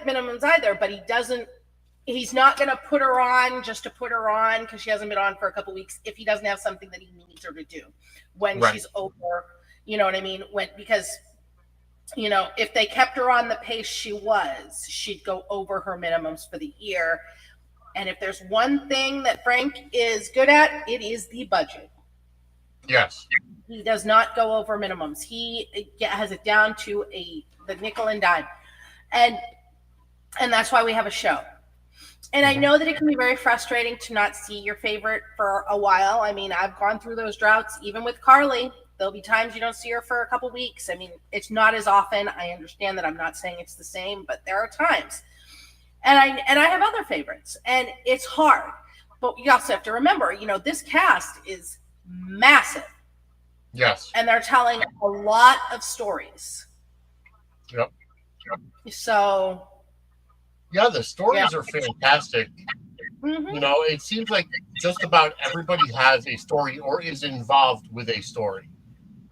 but he's not going to put her on just to put her on because she hasn't been on for a couple weeks if he doesn't have something that he needs her to do when she's over, you know what I mean? Because if they kept her on the pace she was, she'd go over her minimums for the year. And if there's one thing that Frank is good at, it is the budget. Yes. He does not go over minimums. He has it down to the nickel and dime. And that's why we have a show. And I know that it can be very frustrating to not see your favorite for a while. I mean, I've gone through those droughts, even with Carly. There'll be times you don't see her for a couple weeks. I mean, it's not as often. I understand that. I'm not saying it's the same, but there are times. And I have other favorites, and it's hard. But you also have to remember, this cast is massive. Yes. And they're telling a lot of stories. Yep. So. Yeah, the stories are fantastic. Mm-hmm. It seems like just about everybody has a story or is involved with a story.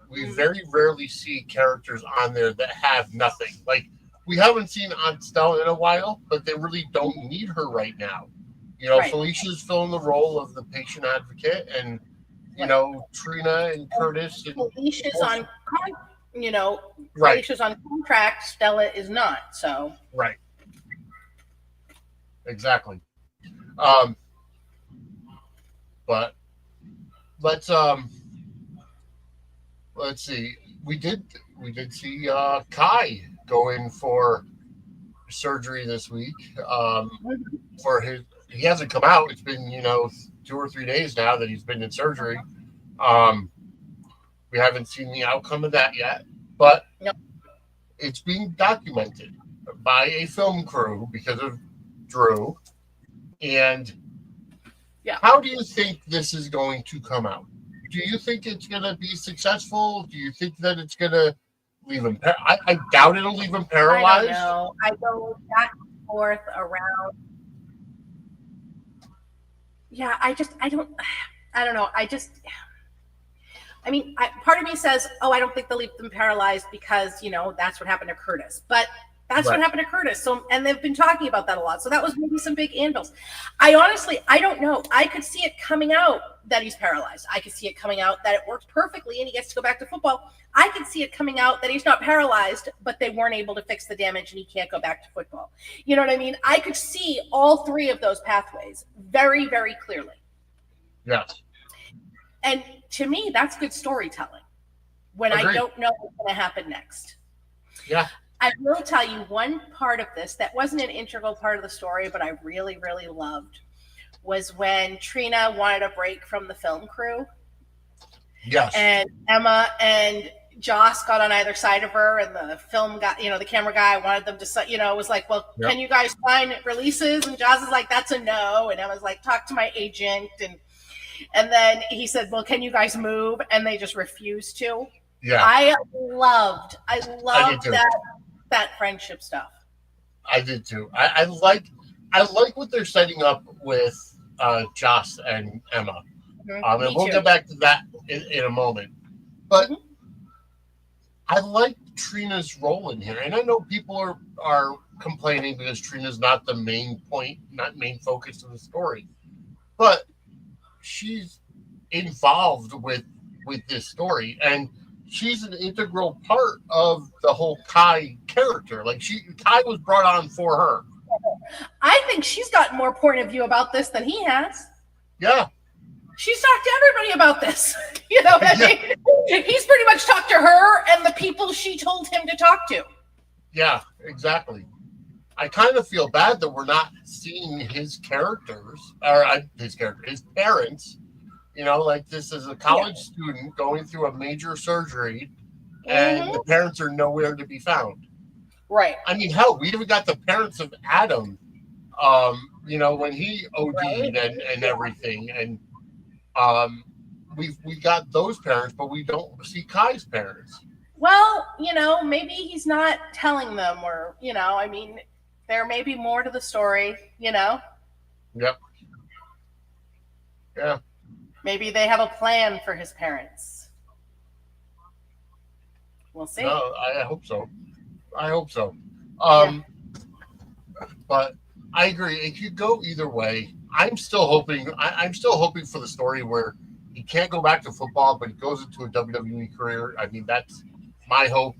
We very rarely see characters on there that have nothing. Like, we haven't seen Aunt Stella in a while, but they really don't need her right now. Right. Felicia's filling the role of the patient advocate, and Trina and Curtis. And Felicia's on, right. Felicia's on contract. Stella is not. So right. Exactly. But let's see. We did see Kai go in for surgery this week. He hasn't come out. It's been 2 or 3 days now that he's been in surgery. We haven't seen the outcome of that yet, but it's being documented by a film crew because of Drew. And how do you think this is going to come out? Do you think it's going to be successful? Do you think that it's going to leave him? I doubt it'll leave him paralyzed. I don't know. I go back and forth around. Yeah, I don't know. Part of me says, I don't think they'll leave them paralyzed because, that's what happened to Curtis. But that's what happened to Curtis. So, and they've been talking about that a lot. So that was maybe some big anvils. I don't know. I could see it coming out that he's paralyzed. I could see it coming out that it works perfectly and he gets to go back to football. I could see it coming out that he's not paralyzed, but they weren't able to fix the damage and he can't go back to football. You know what I mean? I could see all 3 of those pathways very, very clearly. Yes. And to me, that's good storytelling when Agreed. I don't know what's going to happen next. Yeah. I will tell you one part of this that wasn't an integral part of the story, but I really, really loved was when Trina wanted a break from the film crew. Yes. And Emma and Joss got on either side of her, and the film guy, the camera guy wanted them to, was like, well, can you guys sign releases? And Joss is like, that's a no. And Emma's like, talk to my agent. And then he said, well, can you guys move? And they just refused to. Yeah. I loved that friendship stuff. I did too. I like what they're setting up with Joss and Emma. Mm-hmm. And we'll get back to that in a moment. But I like Trina's role in here. And I know people are complaining because Trina's not the main point, not main focus of the story. But she's involved with this story. And she's an integral part of the whole Kai character. Like Kai was brought on for her. I think she's got more point of view about this than he has. Yeah. She's talked to everybody about this. You know what I mean? He's pretty much talked to her and the people she told him to talk to. Yeah, exactly. I kind of feel bad that we're not seeing his characters, or his parents. You know, like this is a college student going through a major surgery, and the parents are nowhere to be found. Right. I mean, hell, we even got the parents of Adam, you know, when he OD'd and everything. And we got those parents, but we don't see Kai's parents. Well, you know, maybe he's not telling them, or, you know, I mean, there may be more to the story, you know? Yep. Yeah. Maybe they have a plan for his parents. We'll see. No, I hope so. I hope so. But I agree. It could go either way. I'm still hoping. I'm still hoping for the story where he can't go back to football, but he goes into a WWE career. I mean, that's my hope.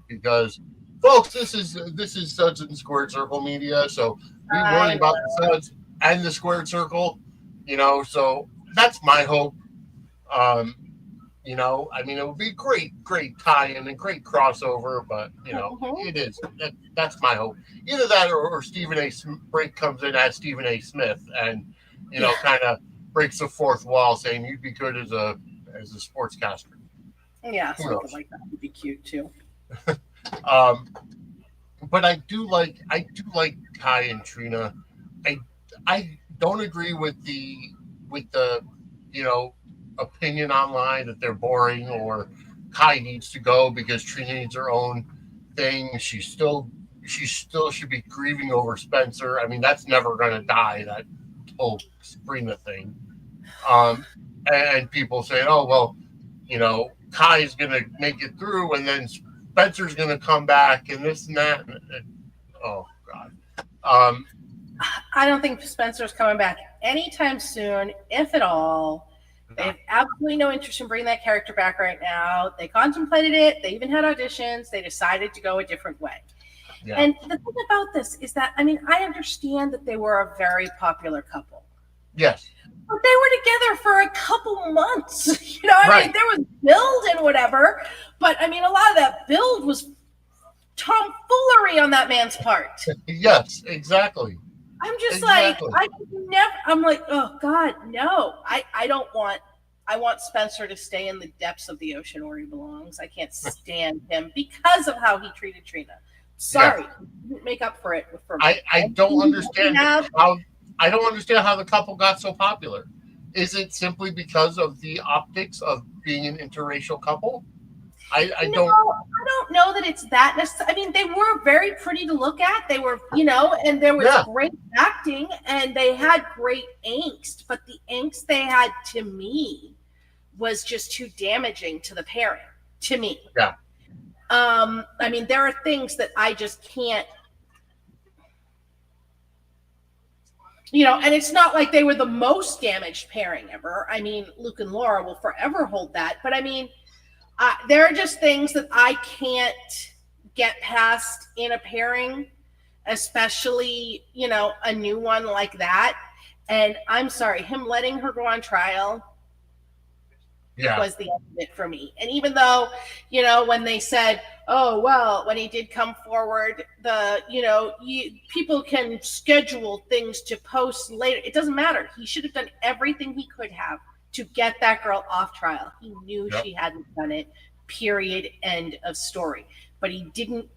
Because, folks, this is Suds and Squared Circle Media, so we worry about the Suds and the Squared Circle. You know, so that's my hope. You know, I mean, it would be great tie-in and great crossover, but, you know, it is. That's my hope. Either that or Stephen A. Break comes in as Stephen A. Smith and, you know, kind of breaks the fourth wall saying you'd be good as a sportscaster. Yeah, something like that would be cute, too. But I do like Kai and Trina. I don't agree with the you know, opinion online that they're boring or Kai needs to go because Trina needs her own thing. She still should be grieving over Spencer. I mean, that's never going to die, that whole Sabrina thing. And people say, oh, well, you know, Kai's going to make it through and then Spencer's going to come back and this and that. Oh, God. I don't think Spencer's coming back anytime soon, if at all. They have absolutely no interest in bringing that character back right now. They contemplated it. They even had auditions. They decided to go a different way. Yeah. And the thing about this is that, I mean, I understand that they were a very popular couple. Yes. But they were together for a couple months. You know, I mean, there was build and whatever. But, I mean, a lot of that build was tomfoolery on that man's part. Yes, exactly. I'm just like, I'm like, oh God, no. I want Spencer to stay in the depths of the ocean where he belongs. I can't stand him because of how he treated Trina. Sorry, didn't make up for it. I don't understand I don't understand how the couple got so popular. Is it simply because of the optics of being an interracial couple? I don't know that it's that necessary. I mean, they were very pretty to look at. They were, you know, and there was great acting and they had great angst, but the angst they had to me was just too damaging to the parent, to me. Yeah. I mean, there are things that I just can't, you know, and it's not like they were the most damaged pairing ever. I mean, Luke and Laura will forever hold that, but I mean, there are just things that I can't get past in a pairing, especially, you know, a new one like that. And I'm sorry, him letting her go on trial was the end of it for me. And even though, you know, when they said, oh, well, when he did come forward, you know, people can schedule things to post later. It doesn't matter. He should have done everything he could have to get that girl off trial. He knew she hadn't done it, period, end of story. But he didn't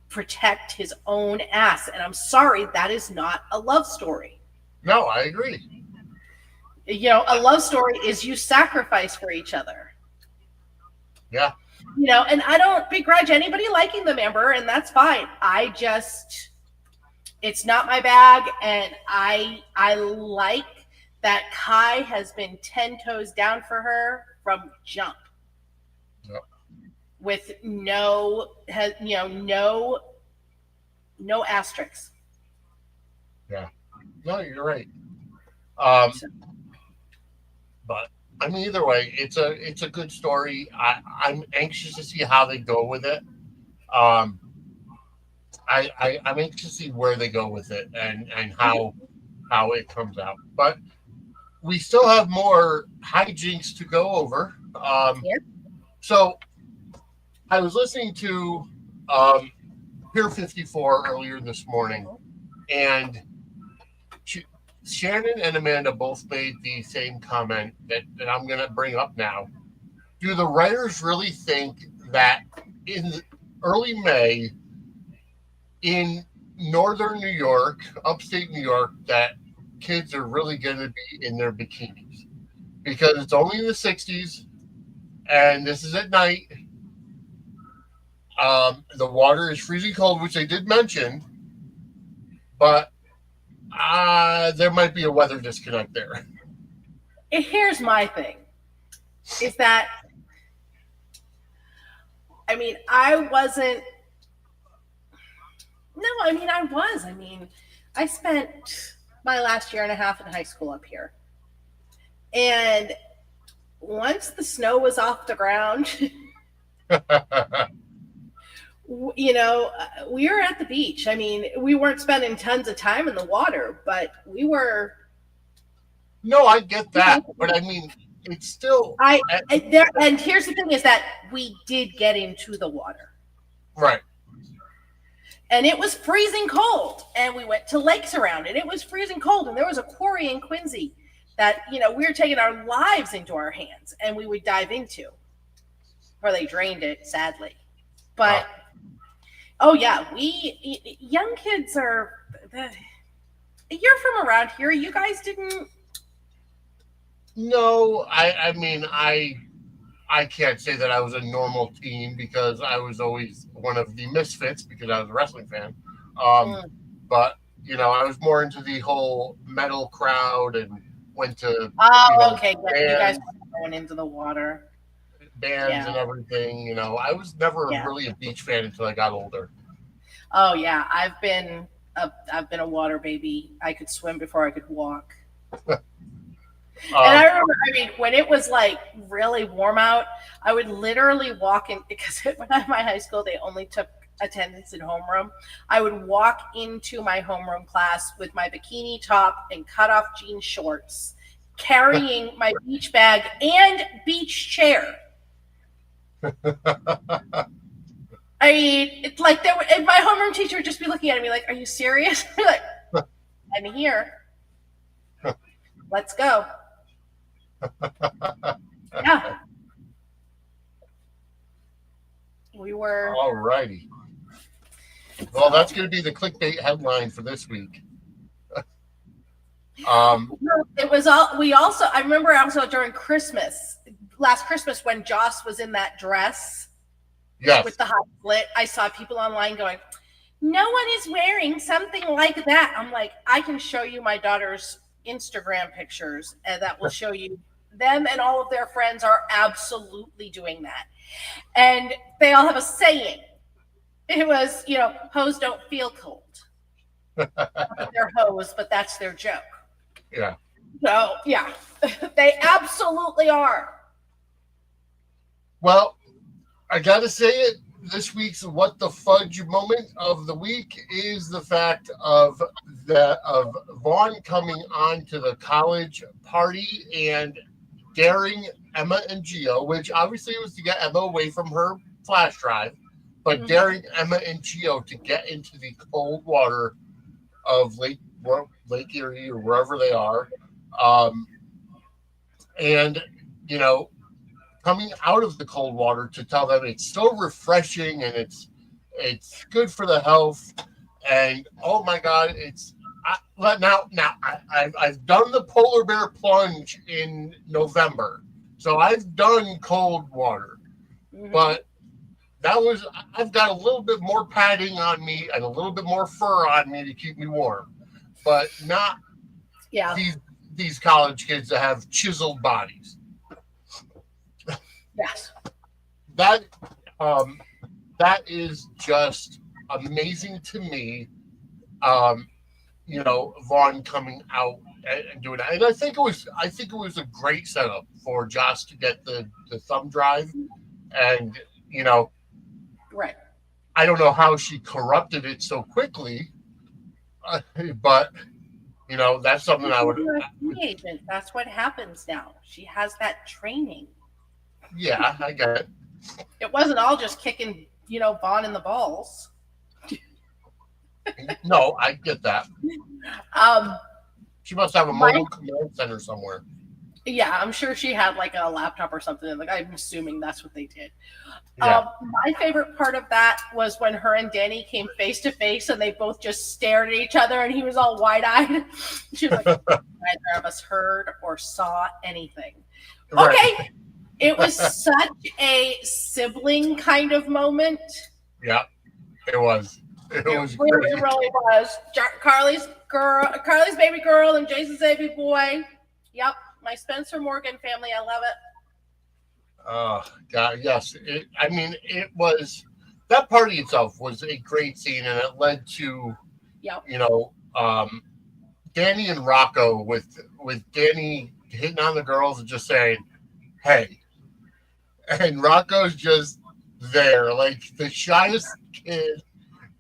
protect his own ass. And I'm sorry, that is not a love story. No, I agree. You know, a love story is you sacrifice for each other. Yeah. You know, and I don't begrudge anybody liking them, Amber, and that's fine. It's not my bag, and I like that Kai has been 10 toes down for her from jump. Yep. With no asterisks. Yeah. No, you're right. But I mean, either way, it's a good story. I'm anxious to see how they go with it. I'm anxious to see where they go with it and how it comes out. But we still have more hijinks to go over. Yep. So I was listening to Pier 54 earlier this morning, and Shannon and Amanda both made the same comment that I'm going to bring up now. Do the writers really think that in early May in northern New York, upstate New York, that kids are really going to be in their bikinis? Because it's only in the 60s, and this is at night. The water is freezing cold, which they did mention, but there might be a weather disconnect there. Here's my thing, is that, I mean, I wasn't, no, I mean, I was. I mean, I spent my last year and a half in high school up here. And once the snow was off the ground, you know, we were at the beach. I mean, we weren't spending tons of time in the water, but we were. No, I get that, but I mean, it's still. And here's the thing: is that we did get into the water, right? And it was freezing cold, and we went to lakes around it. It was freezing cold, and there was a quarry in Quincy that, you know, we were taking our lives into our hands, and we would dive into, or they drained it, sadly. But oh yeah, we young kids are. You're from around here. You guys didn't. No, I mean, I can't say that I was a normal teen because I was always one of the misfits because I was a wrestling fan. But, you know, I was more into the whole metal crowd and went to okay. bands, You guys were going into the water. Bands and everything. You know, I was never really a beach fan until I got older. Oh yeah, I've been a water baby. I could swim before I could walk. And I remember, I mean, when it was like really warm out, I would literally walk in, because when I was in my high school, they only took attendance in homeroom. I would walk into my homeroom class with my bikini top and cut off jean shorts, carrying my beach bag and beach chair. I mean, it's like and my homeroom teacher would just be looking at me like, "Are you serious?" Like, I'm here. Let's go. Yeah. We were. All righty. Well, that's going to be the clickbait headline for this week. It was all. We also. I remember also during last Christmas, when Joss was in that dress. Yes. With the hot slit, I saw people online going, "No one is wearing something like that." I'm like, I can show you my daughter's Instagram pictures, and that will show you them and all of their friends are absolutely doing that. And they all have a saying. It was, you know, hoes don't feel cold. They're hoes, but that's their joke. Yeah. So, yeah, they absolutely are. Well, I got to say it. This week's What the Fudge moment of the week is the fact of Vaughn coming on to the college party and daring Emma and Gio, which obviously was to get Emma away from her flash drive, but daring Emma and Gio to get into the cold water of Lake Erie or wherever they are. And, you know, coming out of the cold water to tell them it's so refreshing and it's good for the health. And oh my God, I've done the polar bear plunge in November, so I've done cold water, but I've got a little bit more padding on me and a little bit more fur on me to keep me warm, but not these college kids that have chiseled bodies. Yes. That is just amazing to me. You know, Vaughn coming out and doing that. And I think it was a great setup for Josh to get the thumb drive. And, you know, right. I don't know how she corrupted it so quickly, but that's something I would. You're a key agent. That's what happens now. She has that training. Yeah, I get it. It wasn't all just kicking, Vaughn in the balls. No, I get that. She must have a mobile command center somewhere. Yeah, I'm sure she had like a laptop or something. Like, I'm assuming that's what they did. Yeah. My favorite part of that was when her and Danny came face to face and they both just stared at each other and he was all wide-eyed. She was like, neither of us heard or saw anything. Right. Okay. It was such a sibling kind of moment. Yeah, it was. It was really, great. really was. Carly's baby girl and Jason's baby boy. Yep. My Spencer Morgan family. I love it. Oh God, yes. It was, that party itself was a great scene, and it led to, Yep. Danny and Rocco with Danny hitting on the girls and just saying, "Hey," and Rocco's just there, like the shyest kid,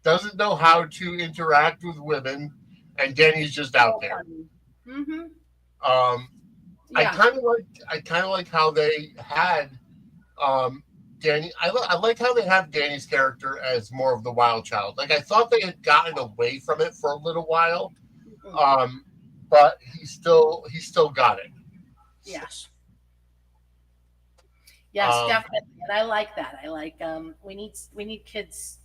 doesn't know how to interact with women, and Danny's just out there. Mm-hmm. I kind of like how they had Danny. I like how they have Danny's character as more of the wild child. Like, I thought they had gotten away from it for a little while, but he still got it. Yes. Yes, definitely, and I like that. I like we need kids,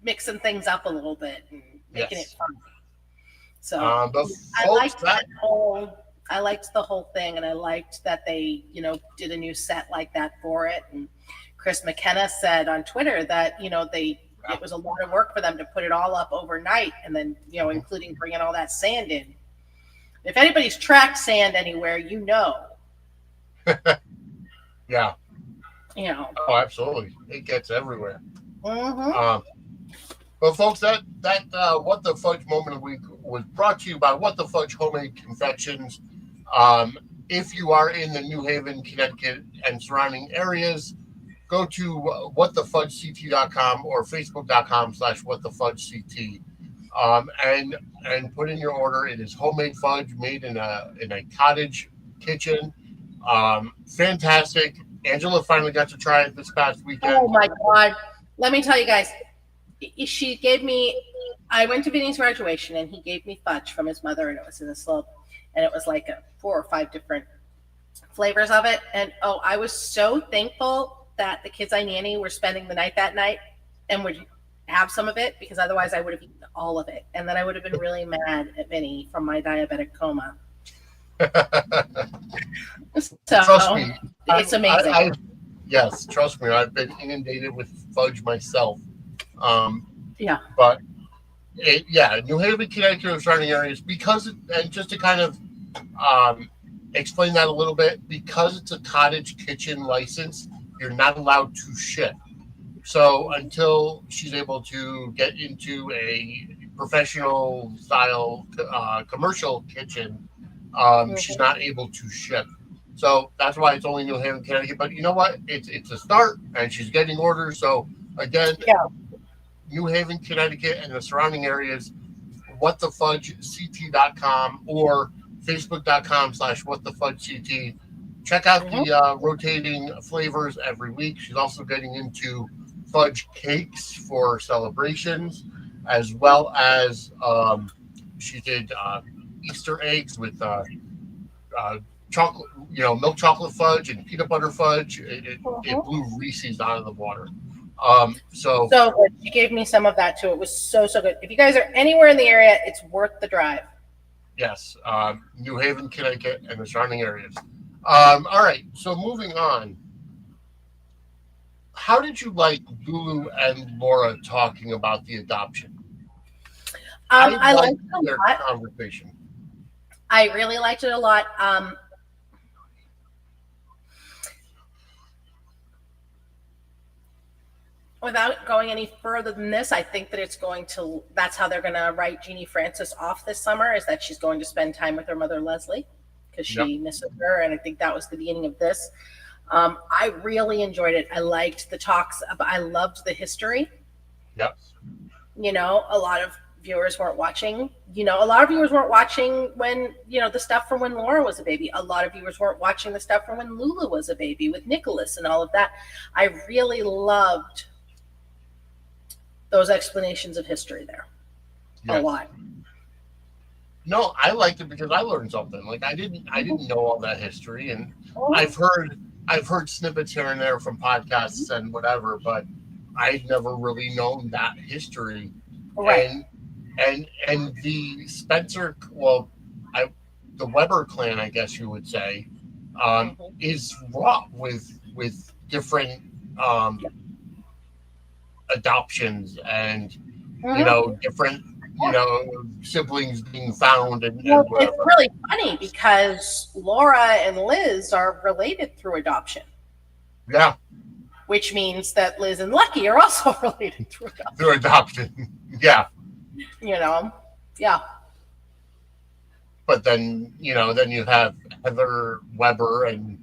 mixing things up a little bit and making it fun. So I liked I liked the whole thing, and I liked that they, did a new set like that for it. And Chris McKenna said on Twitter that, it was a lot of work for them to put it all up overnight, and then, including bringing all that sand in. If anybody's tracked sand anywhere, Yeah. Oh, absolutely. It gets everywhere. Mm-hmm. But folks, that What the Fudge moment of the week was brought to you by What the Fudge Homemade Confections. If you are in the New Haven, Connecticut, and surrounding areas, go to whatthefudgect.com or facebook.com/whatthefudgect, and put in your order. It is homemade fudge made in a cottage kitchen. Fantastic. Angela finally got to try it this past weekend. Oh my God! Let me tell you guys. She gave me. I went to Vinny's graduation, and he gave me fudge from his mother, and it was in a slope, and it was like 4 or 5 different flavors of it. And I was so thankful that the kids I nanny were spending the night that night and would have some of it, because otherwise I would have eaten all of it, and then I would have been really mad at Vinny from my diabetic coma. So Trust me, it's amazing. Yes, trust me, I've been inundated with fudge myself. Yeah. But New Haven, Connecticut, and surrounding areas, and just to kind of explain that a little bit, because it's a cottage kitchen license, you're not allowed to ship. So until she's able to get into a professional style commercial kitchen, she's not able to ship. So that's why it's only New Haven, Connecticut. But you know what? It's a start, and she's getting orders. So again, New Haven, Connecticut, and the surrounding areas, whatthefudgect.com or facebook.com/whatthefudgect. Check out the rotating flavors every week. She's also getting into fudge cakes for celebrations, as well as she did Easter eggs with chocolate, milk chocolate fudge and peanut butter fudge. It blew Reese's out of the water. So good. She gave me some of that too. It was so good. If you guys are anywhere in the area, it's worth the drive. Yes, New Haven, Connecticut, and the surrounding areas. All right, so moving on. How did you like Lulu and Laura talking about the adoption? I liked their it a lot. conversation. I really liked it a lot. Without going any further than this, I think that that's how they're going to write Jeannie Francis off this summer, is that she's going to spend time with her mother, Leslie, because she misses her. And I think that was the beginning of this. I really enjoyed it. I liked the talks. I loved the history. Yep. A lot of viewers weren't watching. A lot of viewers weren't watching when, the stuff from when Laura was a baby. A lot of viewers weren't watching the stuff from when Lulu was a baby with Nicholas and all of that. I really loved those explanations of history there. Yes. A lot. No, I liked it because I learned something. Like I didn't know all that history, and I've heard snippets here and there from podcasts and whatever, but I'd never really known that history. Right. And the Spencer, the Weber clan, I guess you would say, is wrought with different adoptions and different siblings being found and it's really funny because Laura and Liz are related through adoption. Yeah. Which means that Liz and Lucky are also related through adoption. Through adoption. Yeah. Yeah. But then, then you have Heather Weber and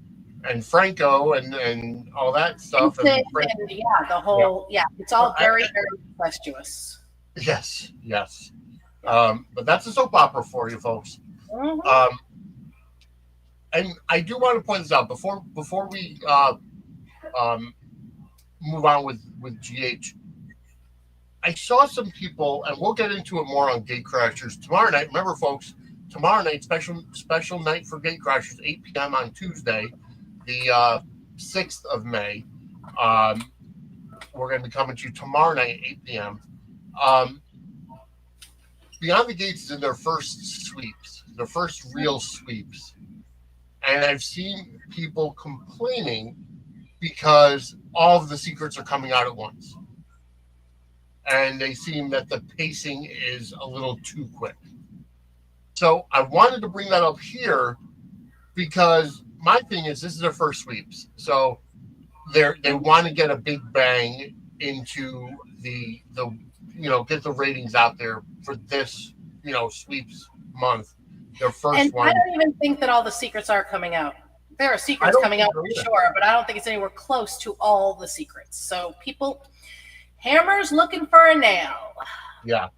Franco and all that stuff. It's all very, very incestuous. Yes. But that's a soap opera for you folks. Mm-hmm. And I do want to point this out before we move on with GH. I saw some people, and we'll get into it more on Gate Crashers tomorrow night. Remember, folks, tomorrow night, special night for Gate Crashers, 8 p.m. on Tuesday, the 6th of May. We're going to be coming to you tomorrow night, 8 p.m. Beyond the Gates is in their first sweeps, their first real sweeps. And I've seen people complaining because all of the secrets are coming out at once. And they seem that the pacing is a little too quick. So I wanted to bring that up here because my thing is this is their first sweeps. So they want to get a big bang into the get the ratings out there for this, sweeps month. Their first one. I don't even think that all the secrets are coming out. There are secrets coming out for sure, but I don't think it's anywhere close to all the secrets. So people, Hammer's looking for a nail. Yeah.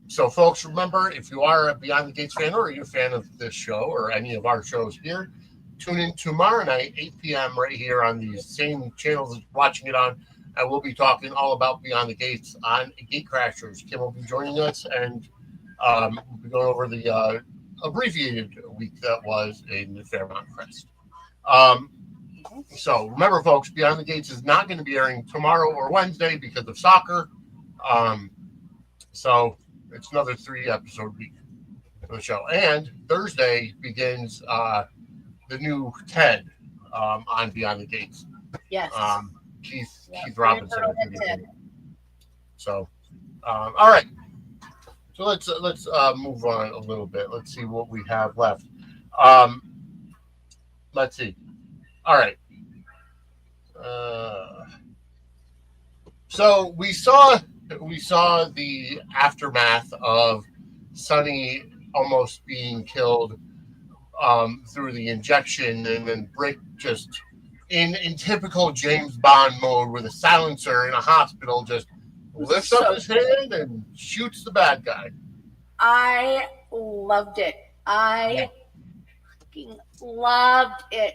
So folks, remember, if you are a Beyond the Gates fan or you're a fan of this show or any of our shows here, tune in tomorrow night, 8 p.m. right here on these same channels that you're watching it on. And we'll be talking all about Beyond the Gates on Gate Crashers. Kim will be joining us, and we'll be going over the abbreviated week that was in the Fairmont Crest. So remember, folks, Beyond the Gates is not going to be airing tomorrow or Wednesday because of soccer. So it's another 3-episode week for the show. And Thursday begins the new Ted on Beyond the Gates. Yes. Keith Robinson. So, all right. So let's move on a little bit. Let's see what we have left. Let's see. All right. So we saw the aftermath of Sonny almost being killed through the injection, and then Brick just in typical James Bond mode with a silencer in a hospital just lifts up his hand and shoots the bad guy. I loved it. I fucking loved it.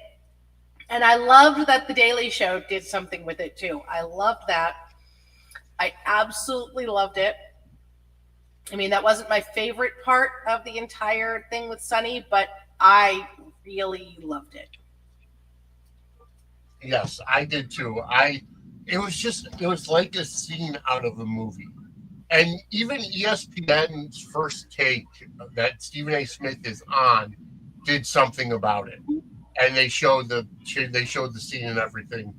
And I loved that The Daily Show did something with it too. I loved that. I absolutely loved it. I mean, that wasn't my favorite part of the entire thing with Sonny, but I really loved it. Yes, I did too. It was like a scene out of a movie. And even ESPN's first take that Stephen A. Smith is on did something about it. And they showed the scene and everything.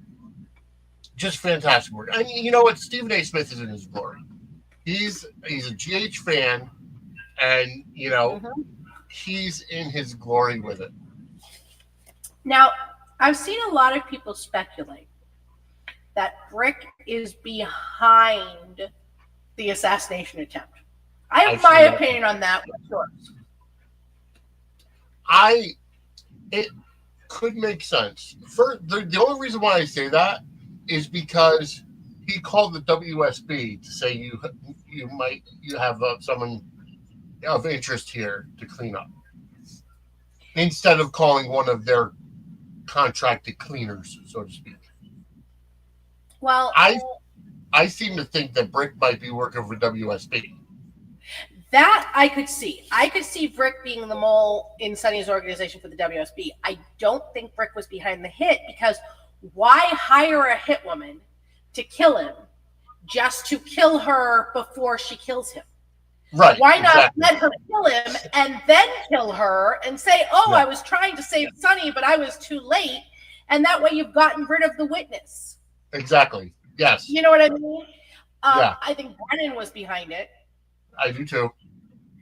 Just fantastic work. And you know what? Stephen A. Smith is in his glory. He's a GH fan, and he's in his glory with it. Now, I've seen a lot of people speculate that Brick is behind the assassination attempt. I have my opinion on that. What's yours? It could make sense. The only reason why I say that is because he called the WSB to say you have someone of interest here to clean up, instead of calling one of their contracted cleaners, so to speak. Well, I seem to think that Brick might be working for WSB. that I could see. I could see Brick being the mole in Sonny's organization for the WSB. I don't think Brick was behind the hit, because why hire a hit woman to kill him just to kill her before she kills him? Right. Why not exactly. let her kill him and then kill her and say, oh, Yeah. I was trying to save Sonny, but I was too late. And that way you've gotten rid of the witness. Exactly. Yes. You know what I mean? Yeah. I think Brennan was behind it. I do too.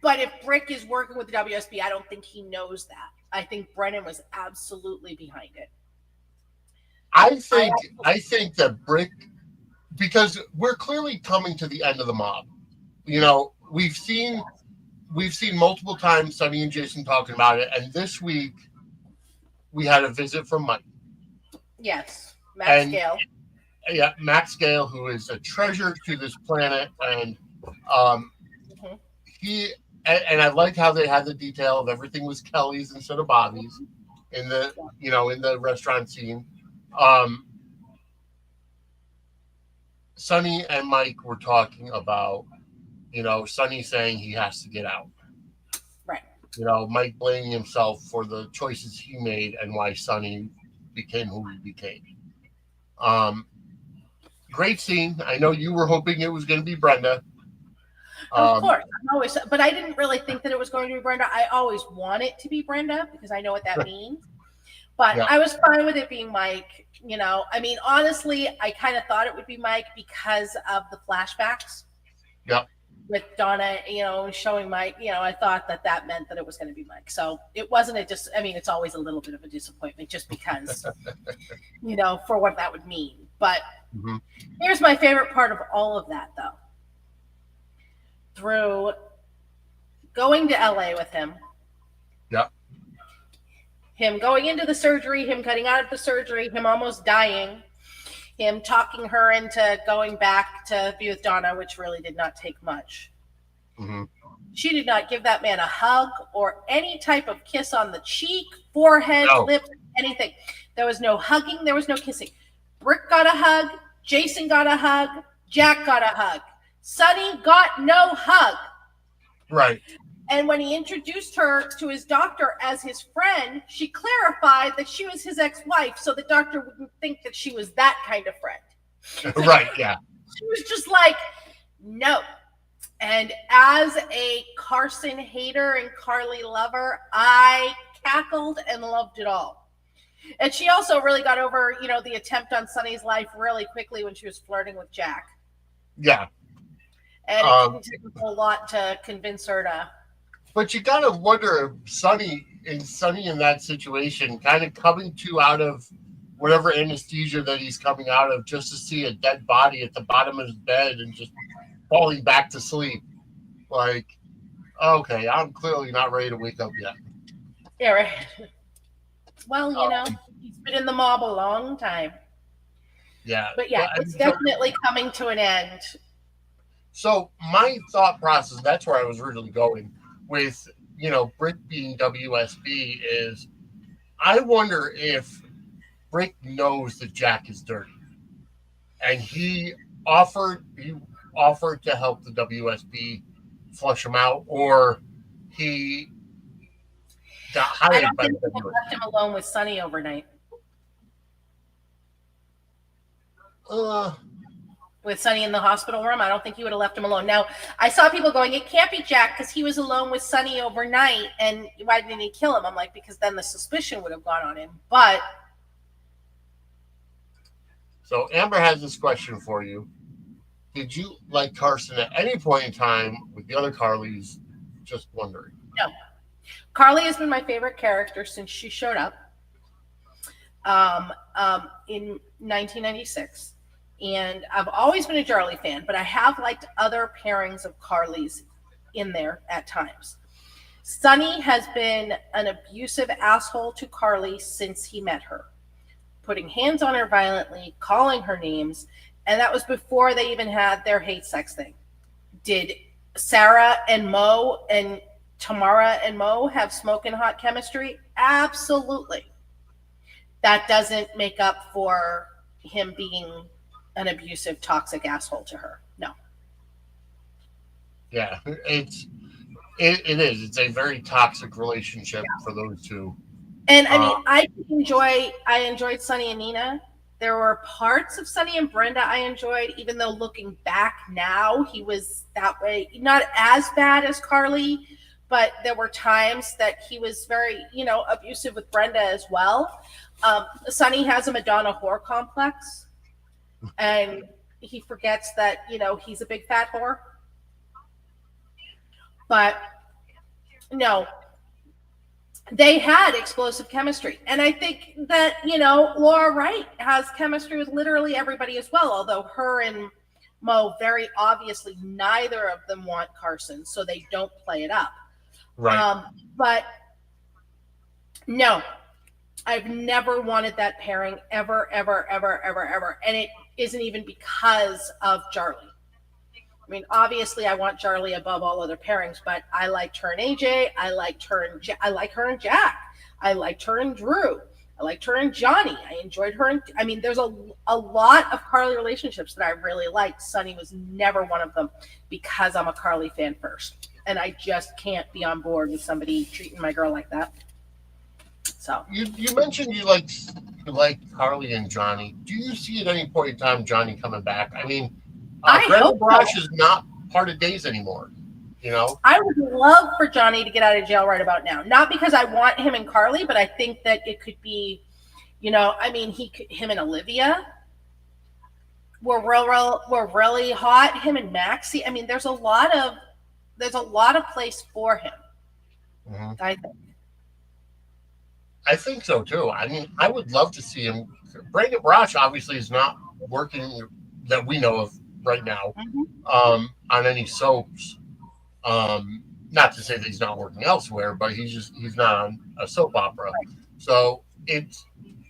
But if Brick is working with the WSB, I don't think he knows that. I think Brennan was absolutely behind it. I think that Brick, because we're clearly coming to the end of the mob. You know, we've seen multiple times Sonny and Jason talking about it, and this week we had a visit from Mike. Yes, Max Gale. Yeah, Max Gale, who is a treasure to this planet, and and I liked how they had the detail of everything was Kelly's instead of Bobby's in the restaurant scene. Sonny and Mike were talking about, Sonny saying he has to get out. Right. Mike blaming himself for the choices he made and why Sonny became who he became. Great scene. I know you were hoping it was going to be Brenda. Of course. But I didn't really think that it was going to be Brenda. I always want it to be Brenda because I know what that means. But Yeah. I was fine with it being Mike. Honestly, I kind of thought it would be Mike because of the flashbacks. Yeah. With Donna, showing Mike, I thought that meant that it was going to be Mike. So it wasn't it's always a little bit of a disappointment just because, for what that would mean. But Here's my favorite part of all of that, though. Through going to LA with him. Yeah. Him going into the surgery, him cutting out of the surgery, him almost dying, him talking her into going back to be with Donna, which really did not take much. Mm-hmm. She did not give that man a hug or any type of kiss on the cheek, forehead, lips, anything. There was no hugging. There was no kissing. Brick got a hug. Jason got a hug. Jack got a hug. Sonny got no hug. Right. And when he introduced her to his doctor as his friend, she clarified that she was his ex-wife, so the doctor wouldn't think that she was that kind of friend. Right, yeah. She was just like, no. And as a Carson hater and Carly lover, I cackled and loved it all. And she also really got over, the attempt on Sonny's life really quickly when she was flirting with Jack. Yeah. And it didn't take a whole lot to convince her to. But you gotta wonder if Sonny in that situation, kind of coming to out of whatever anesthesia that he's coming out of, just to see a dead body at the bottom of his bed and just falling back to sleep. Like, okay, I'm clearly not ready to wake up yet. Yeah, right. Well, he's been in the mob a long time. Yeah. But yeah, it's definitely coming to an end. So my thought process, that's where I was originally going with, Brick being WSB, is I wonder if Brick knows that Jack is dirty. And he offered to help the WSB flush him out, or he got hired by the WSB. Left him alone with Sonny overnight. With Sonny in the hospital room, I don't think he would have left him alone. Now, I saw people going, it can't be Jack because he was alone with Sonny overnight, and why didn't he kill him? I'm like, because then the suspicion would have gone on him. But so Amber has this question for you. Did you like Carson at any point in time with the other Carlys? Just wondering. No. Carly has been my favorite character since she showed up in 1996. And I've always been a Charlie fan, but I have liked other pairings of Carly's in there at times. Sonny has been an abusive asshole to Carly since he met her, putting hands on her violently, calling her names, and that was before they even had their hate sex thing. Did Sarah and Mo and Tamara and Mo have smoking hot chemistry? Absolutely. That doesn't make up for him being an abusive, toxic asshole to her. No. Yeah, it is. It's a very toxic relationship for those two. And I mean, I enjoyed Sonny and Nina. There were parts of Sonny and Brenda I enjoyed, even though looking back now, he was that way. Not as bad as Carly, but there were times that he was very, abusive with Brenda as well. Sonny has a Madonna whore complex, and he forgets that, he's a big fat whore. But no, they had explosive chemistry. And I think that, Laura Wright has chemistry with literally everybody as well, although her and Mo, very obviously, neither of them want Carson, so they don't play it up. Right. But no, I've never wanted that pairing ever, ever, ever, ever, ever. And it isn't even because of Charlie. I mean, obviously, I want Charlie above all other pairings, but I liked her and AJ. I like her and Jack. I liked her and Drew. I liked her and Johnny. I enjoyed her. There's a lot of Carly relationships that I really liked. Sonny was never one of them because I'm a Carly fan first. And I just can't be on board with somebody treating my girl like that. So you mentioned you like Carly and Johnny. Do you see at any point in time Johnny coming back? I mean, Brenda Brosh is not part of Days anymore. I would love for Johnny to get out of jail right about now. Not because I want him and Carly, but I think that it could be, him and Olivia were really hot. Him and Maxie. I mean, there's a lot of place for him. Mm-hmm. I think so too. I mean, I would love to see him. Brandon Brosh obviously is not working that we know of right now on any soaps. Not to say that he's not working elsewhere, but he's not on a soap opera. Right. So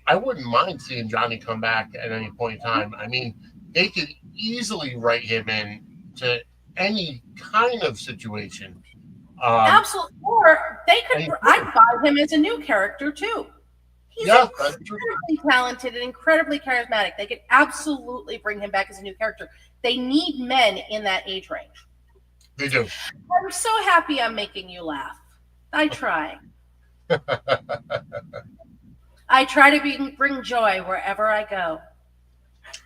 I wouldn't mind seeing Johnny come back at any point in time. I mean, they could easily write him in to any kind of situation. Absolutely. Or I'd buy him as a new character too. He's incredibly talented and incredibly charismatic. They could absolutely bring him back as a new character. They need men in that age range. They do. I'm so happy I'm making you laugh. I try. I try to bring joy wherever I go.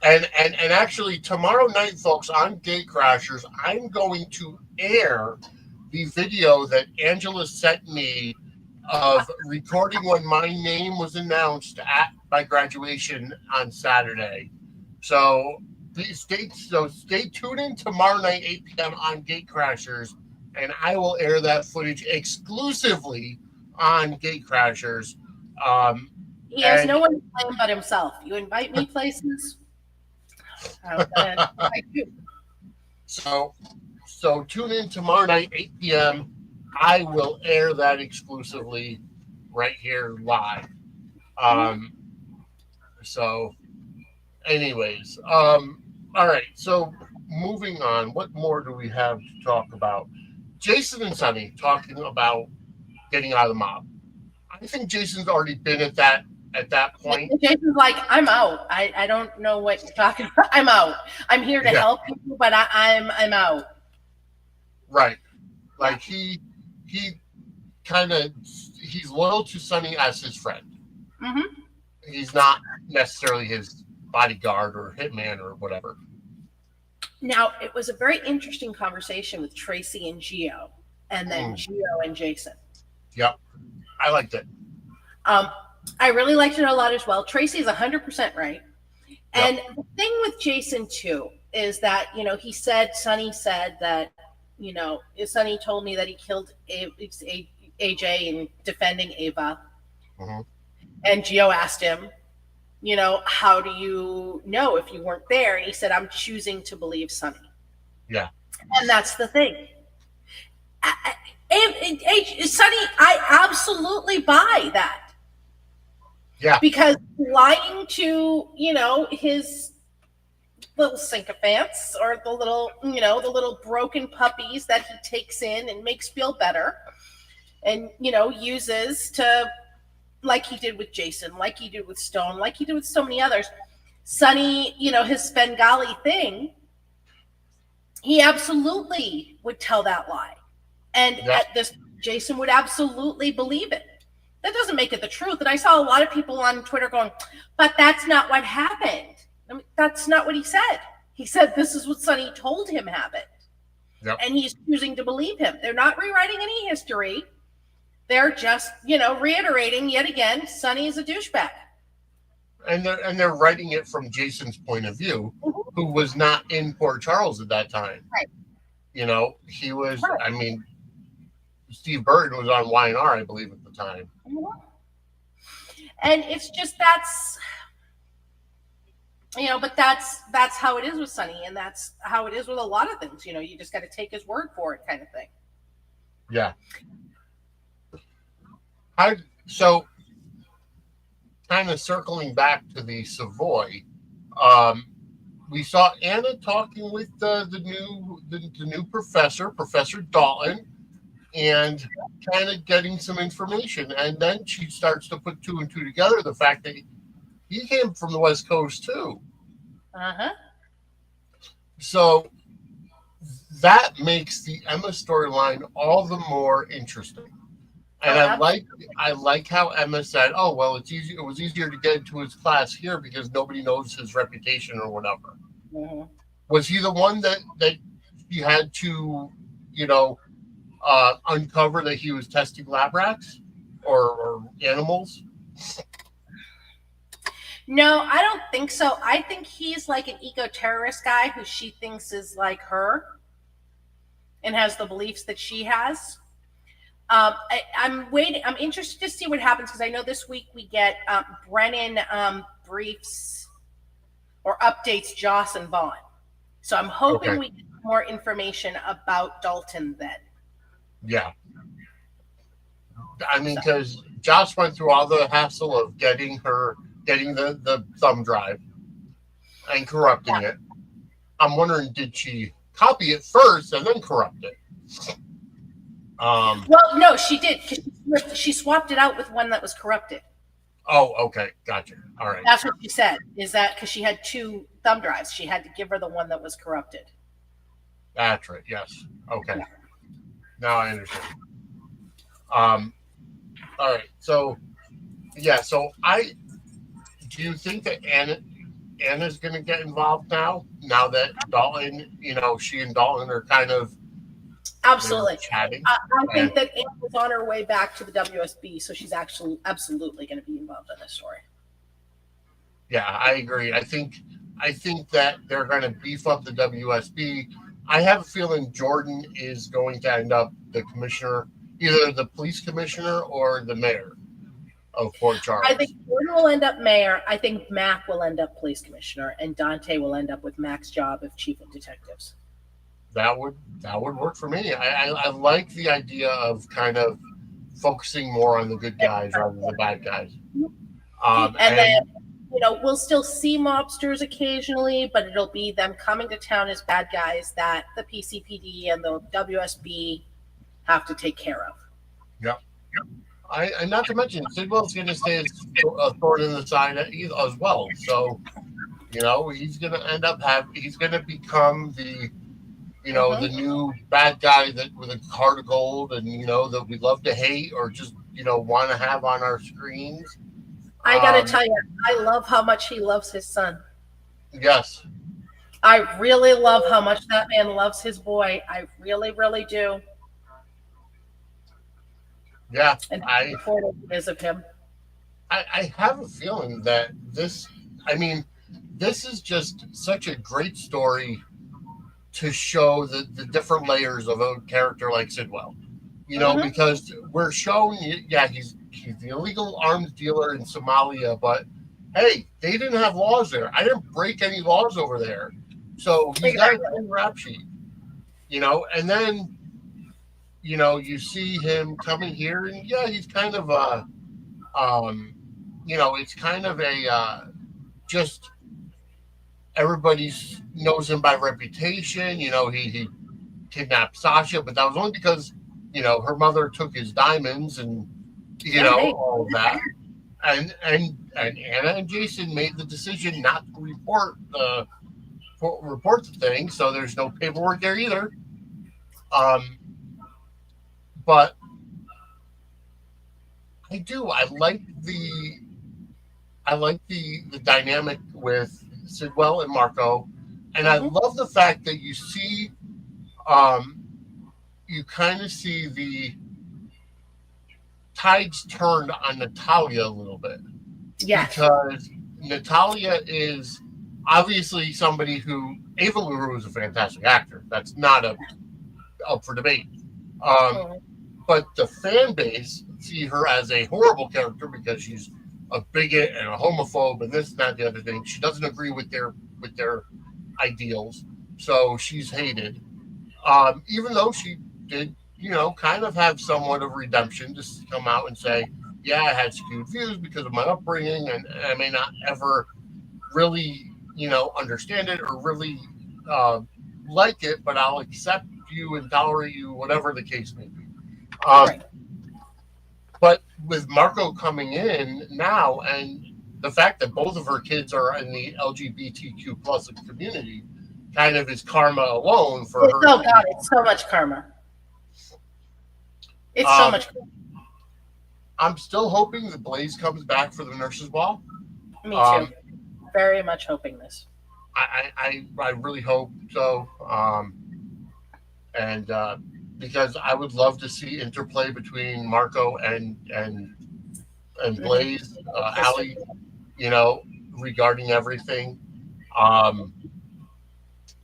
And actually, tomorrow night, folks, on Gatecrashers, I'm going to air the video that Angela sent me of recording when my name was announced at my graduation on Saturday. So please stay tuned in tomorrow night, 8 p.m. on Gatecrashers, and I will air that footage exclusively on Gatecrashers. He has no one to blame but himself. You invite me places, I do. So tune in tomorrow night, 8 p.m. I will air that exclusively right here live. So anyways, all right. So moving on, what more do we have to talk about? Jason and Sonny talking about getting out of the mob. I think Jason's already been at that point. Jason's like, I'm out. I don't know what you're talking about. I'm out. I'm here to help you, but I'm out. Right. Like he's loyal to Sonny as his friend. Mm-hmm. He's not necessarily his bodyguard or hitman or whatever. Now, it was a very interesting conversation with Tracy and Gio, and then Gio and Jason. Yep. I liked it. I really liked it a lot as well. Tracy's 100% right. Yep. And the thing with Jason, too, is that, Sonny said that, Sonny told me that he killed AJ in defending Ava. Mm-hmm. And Gio asked him, how do you know if you weren't there? And he said, I'm choosing to believe Sonny. Yeah. And that's the thing. Sonny, I absolutely buy that. Yeah. Because lying to, his little sycophants or the little broken puppies that he takes in and makes feel better and, uses to, like he did with Jason, like he did with Stone, like he did with so many others. Sonny, his Svengali thing, he absolutely would tell that lie. And at this, Jason would absolutely believe it. That doesn't make it the truth. And I saw a lot of people on Twitter going, but that's not what happened. I mean, that's not what he said. He said this is what Sonny told him happened. Yep. And he's choosing to believe him. They're not rewriting any history. They're just, reiterating yet again, Sonny is a douchebag. And they're writing it from Jason's point of view, who was not in Port Charles at that time. Right. He was, right. Steve Burton was on Y&R, I believe, at the time. And it's just but that's how it is with Sonny, and that's how it is with a lot of things. You just got to take his word for it, kind of thing. Yeah. So, kind of circling back to the Savoy, we saw Anna talking with the new professor, Professor Dalton, and kind of getting some information. And then she starts to put two and two together, the fact that he came from the West Coast too. Uh-huh. So that makes the Emma storyline all the more interesting. And I like how Emma said, "Oh well, it's easy. It was easier to get into his class here because nobody knows his reputation or whatever." Mm-hmm. Was he the one that she had to, uncover that he was testing lab rats or animals? No, I don't think so. I think he's like an eco-terrorist guy who she thinks is like her and has the beliefs that she has. I'm waiting. I'm interested to see what happens because I know this week we get Brennan briefs or updates Joss and Vaughn. So I'm hoping we get more information about Dalton then. Yeah. I mean, because Joss went through all the hassle of getting the thumb drive and corrupting it. I'm wondering, did she copy it first and then corrupt it? Well, no, she did. She swapped it out with one that was corrupted. Oh, okay. Gotcha. All right. That's what she said, is that because she had two thumb drives. She had to give her the one that was corrupted. That's right. Yes. Okay. Yeah. Now I understand. All right. So, yeah. So do you think that Anna's going to get involved now that Dalton, she and Dalton are kind of absolutely chatting? I think that Anna's on her way back to the WSB, so she's actually absolutely going to be involved in this story. Yeah, I agree. I think that they're going to beef up the WSB. I have a feeling Jordan is going to end up the commissioner, either the police commissioner or the mayor of Port Charles. I think Jordan will end up mayor. I think Mac will end up police commissioner, and Dante will end up with Mac's job of chief of detectives. That would work for me. I like the idea of kind of focusing more on the good guys rather than the bad guys. And then, we'll still see mobsters occasionally, but it'll be them coming to town as bad guys that the PCPD and the WSB have to take care of. Yep. And not to mention, Sidwell's going to stay a thorn in the side as well. So, he's going to become the, the new bad guy that with a heart of gold and, that we love to hate or just, want to have on our screens. I got to tell you, I love how much he loves his son. Yes. I really love how much that man loves his boy. I really, really do. Yeah, and how supportive it is of him. I have a feeling that this is just such a great story to show the different layers of a character like Sidwell. Because we're showing, he's the illegal arms dealer in Somalia, but hey, they didn't have laws there. I didn't break any laws over there. So he's got a rap sheet, and then, you see him coming here, and yeah, he's kind of it's kind of just everybody's knows him by reputation. He kidnapped Sasha, but that was only because her mother took his diamonds and Hey. all of that. And Anna and Jason made the decision not to report the thing, so there's no paperwork there either. But I like the dynamic with Sidwell and Marco, and I love the fact that you see, you kind of see the tides turned on Natalia a little bit. Yes. Because Natalia is obviously somebody who Ava LaRue is a fantastic actor. That's not up for debate. But the fan base see her as a horrible character because she's a bigot and a homophobe and this and that, the other thing. She doesn't agree with their ideals, so she's hated. Even though she did, kind of have somewhat of redemption to come out and say, yeah, I had skewed views because of my upbringing, and I may not ever really, understand it or really like it, but I'll accept you and tolerate you, whatever the case may be. Right. But with Marco coming in now, and the fact that both of her kids are in the LGBTQ plus community, kind of is karma alone for her. Oh God, it's so much karma. It's so much karma. I'm still hoping that Blaze comes back for the nurses' ball. Me too. Very much hoping this. I really hope so. And because I would love to see interplay between Marco and Blaze, Allie, regarding everything.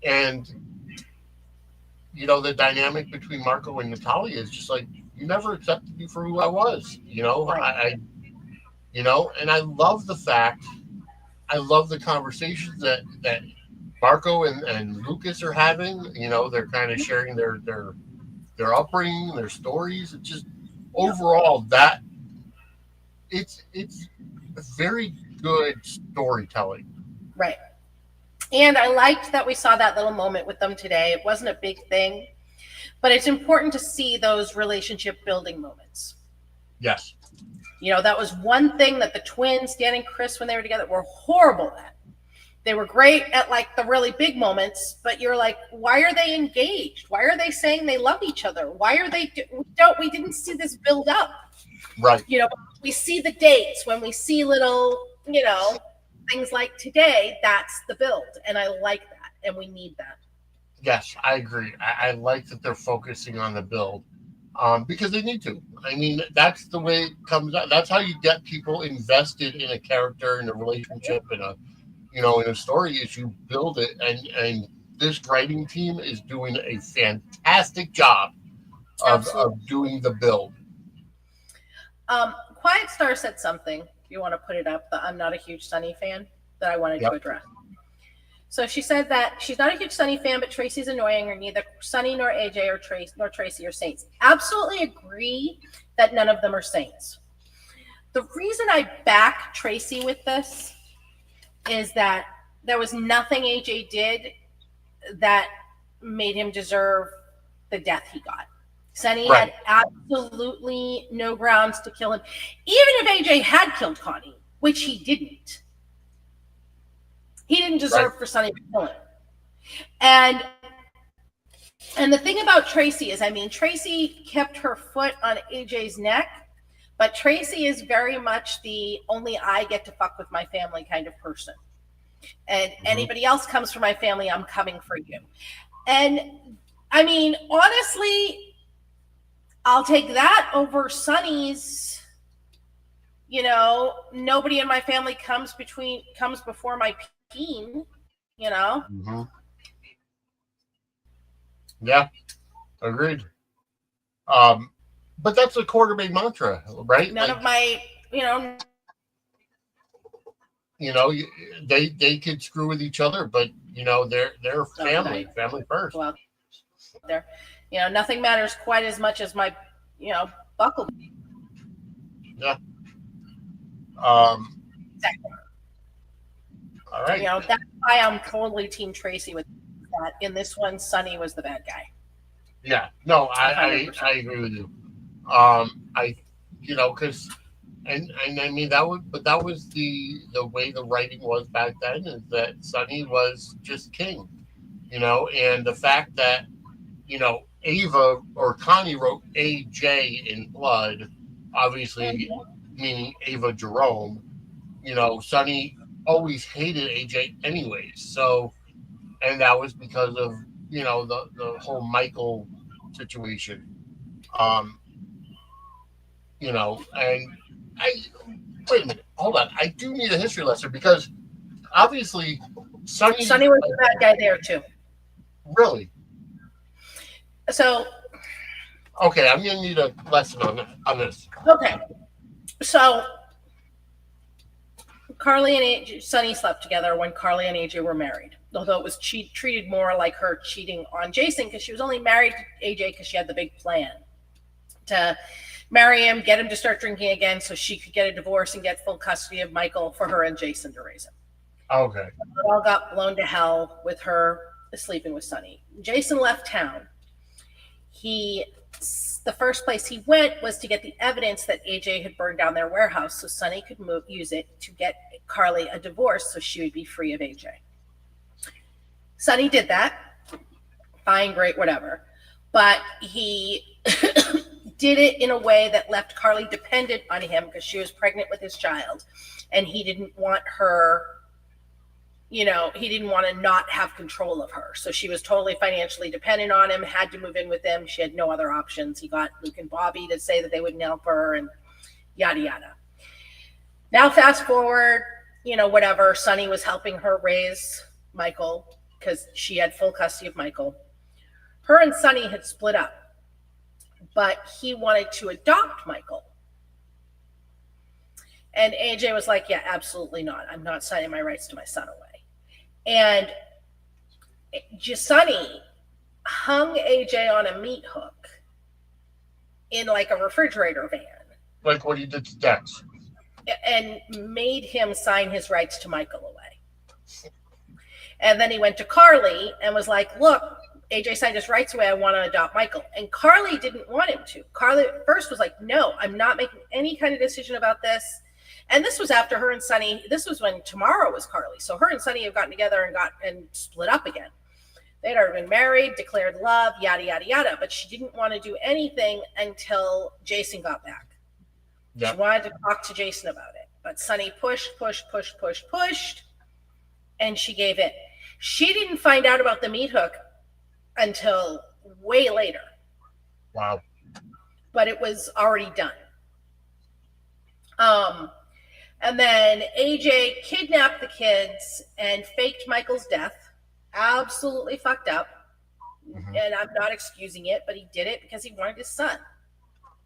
And the dynamic between Marco and Natalia is just like, you never accepted me for who I was, Right. And I love the fact, I love the conversations that Marco and Lucas are having. They're kind of sharing their upbringing, their stories. It's just overall that it's very good storytelling. Right. And I liked that we saw that little moment with them today. It wasn't a big thing, but it's important to see those relationship building moments. Yes. That was one thing that the twins, Dan and Chris, when they were together, were horrible at. They were great at like the really big moments, but you're like, why are they engaged? Why are they saying they love each other? Why are they? We didn't see this build up. Right. We see the dates when we see little, things like today. That's the build, and I like that, and we need that. Yes, I agree. I like that they're focusing on the build, because they need to. I mean, that's the way it comes out. That's how you get people invested in a character, in a relationship, in a story, is you build it. And this writing team is doing a fantastic job of doing the build. Quiet Star said something. If you want to put it up, that I'm not a huge Sunny fan, that I wanted to address. So she said that she's not a huge Sunny fan, but Tracy's annoying, or neither Sunny nor AJ or Tracy are saints. Absolutely agree that none of them are saints. The reason I back Tracy with this is that there was nothing AJ did that made him deserve the death he got. Sunny had absolutely no grounds to kill him. Even if AJ had killed Connie, which he didn't, he didn't deserve for Sunny to kill him. And the thing about Tracy is, Tracy kept her foot on AJ's neck, but Tracy is very much the only I get to fuck with my family kind of person. And anybody else comes for my family, I'm coming for you. And honestly, I'll take that over Sunny's, nobody in my family comes before my peen, Mm-hmm. Yeah, agreed. But that's a Quartermain mantra, right? None of my, they could screw with each other, but they're family first. Well, there. Nothing matters quite as much as my, buckle. Yeah. All right. That's why I'm totally Team Tracy with that. In this one, Sonny was the bad guy. Yeah. No, I 100%. agree with you. Because and I mean that was the way the writing was back then, is that Sonny was just king, and the fact that Ava or Connie wrote AJ in blood, obviously meaning Ava Jerome. Sonny always hated AJ anyways. So, and that was because of the whole Michael situation. Um, and I wait a minute, hold on. I do need a history lesson because obviously Sonny was the bad guy there too. Really? So okay, I'm gonna need a lesson on this. Okay, so Carly and Sonny slept together when Carly and AJ were married, although it was treated more like her cheating on Jason because she was only married to AJ because she had the big plan to marry him, get him to start drinking again so she could get a divorce and get full custody of Michael for her and Jason to raise him. Okay. It all got blown to hell with her sleeping with Sonny. Jason left town. The first place he went was to get the evidence that AJ had burned down their warehouse so Sonny could use it to get Carly a divorce so she would be free of AJ. Sonny did that. Fine, great, whatever. But he did it in a way that left Carly dependent on him because she was pregnant with his child. And he didn't want her, he didn't want to not have control of her. So she was totally financially dependent on him, had to move in with him. She had no other options. He got Luke and Bobby to say that they wouldn't help her and yada, yada. Now, fast forward, whatever. Sonny was helping her raise Michael because she had full custody of Michael. Her and Sonny had split up, but he wanted to adopt Michael. And AJ was like, yeah, absolutely not. I'm not signing my rights to my son away. And Sonny hung AJ on a meat hook in like a refrigerator van. Like what he did to Dex. And made him sign his rights to Michael away. And then he went to Carly and was like, look, AJ signed his rights away. I want to adopt Michael. And Carly didn't want him to. Carly at first was like, no, I'm not making any kind of decision about this. And this was after her and Sonny, this was when Tamara was Carly. So her and Sonny have gotten together and split up again. They'd already been married, declared love, yada, yada, yada. But she didn't want to do anything until Jason got back. Yep. She wanted to talk to Jason about it. But Sonny pushed, and she gave in. She didn't find out about the meat hook until way later. Wow. But it was already done. And then AJ kidnapped the kids and faked Michael's death. Absolutely fucked up. Mm-hmm. And I'm not excusing it, but he did it because he wanted his son.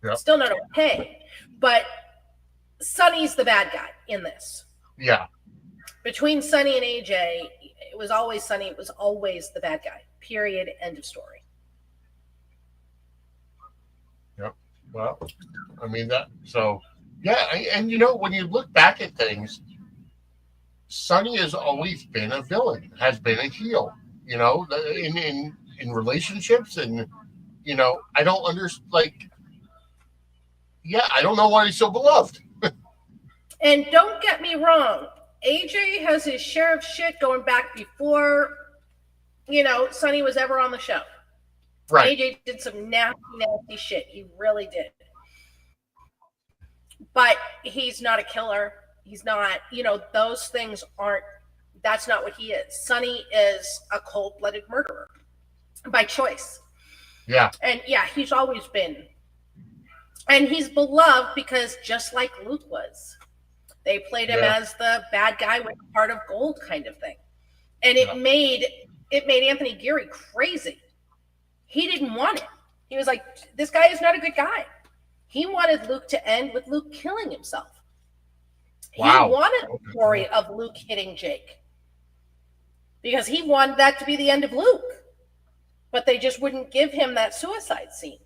Yep. Still not okay. But Sonny's the bad guy in this. Yeah. Between Sonny and AJ, it was always Sonny. It was always the bad guy. Period. End of story. Yep. Well, I mean that. So, yeah. And when you look back at things, Sonny has always been a villain, has been a heel. In relationships, and I don't understand. I don't know why he's so beloved. And don't get me wrong, AJ has his share of shit going back before, Sonny was ever on the show. Right. AJ did some nasty shit. He really did. But he's not a killer. He's not, those things aren't, that's not what he is. Sonny is a cold-blooded murderer by choice. Yeah. And yeah, he's always been. And he's beloved because just like Luke was, they played him as the bad guy with a heart of gold kind of thing. And it made Anthony Geary crazy. He didn't want it. He was like, this guy is not a good guy. He wanted Luke to end with Luke killing himself. Wow. He wanted the story of Luke hitting Jake because he wanted that to be the end of Luke. but they just wouldn't give him that suicide scene.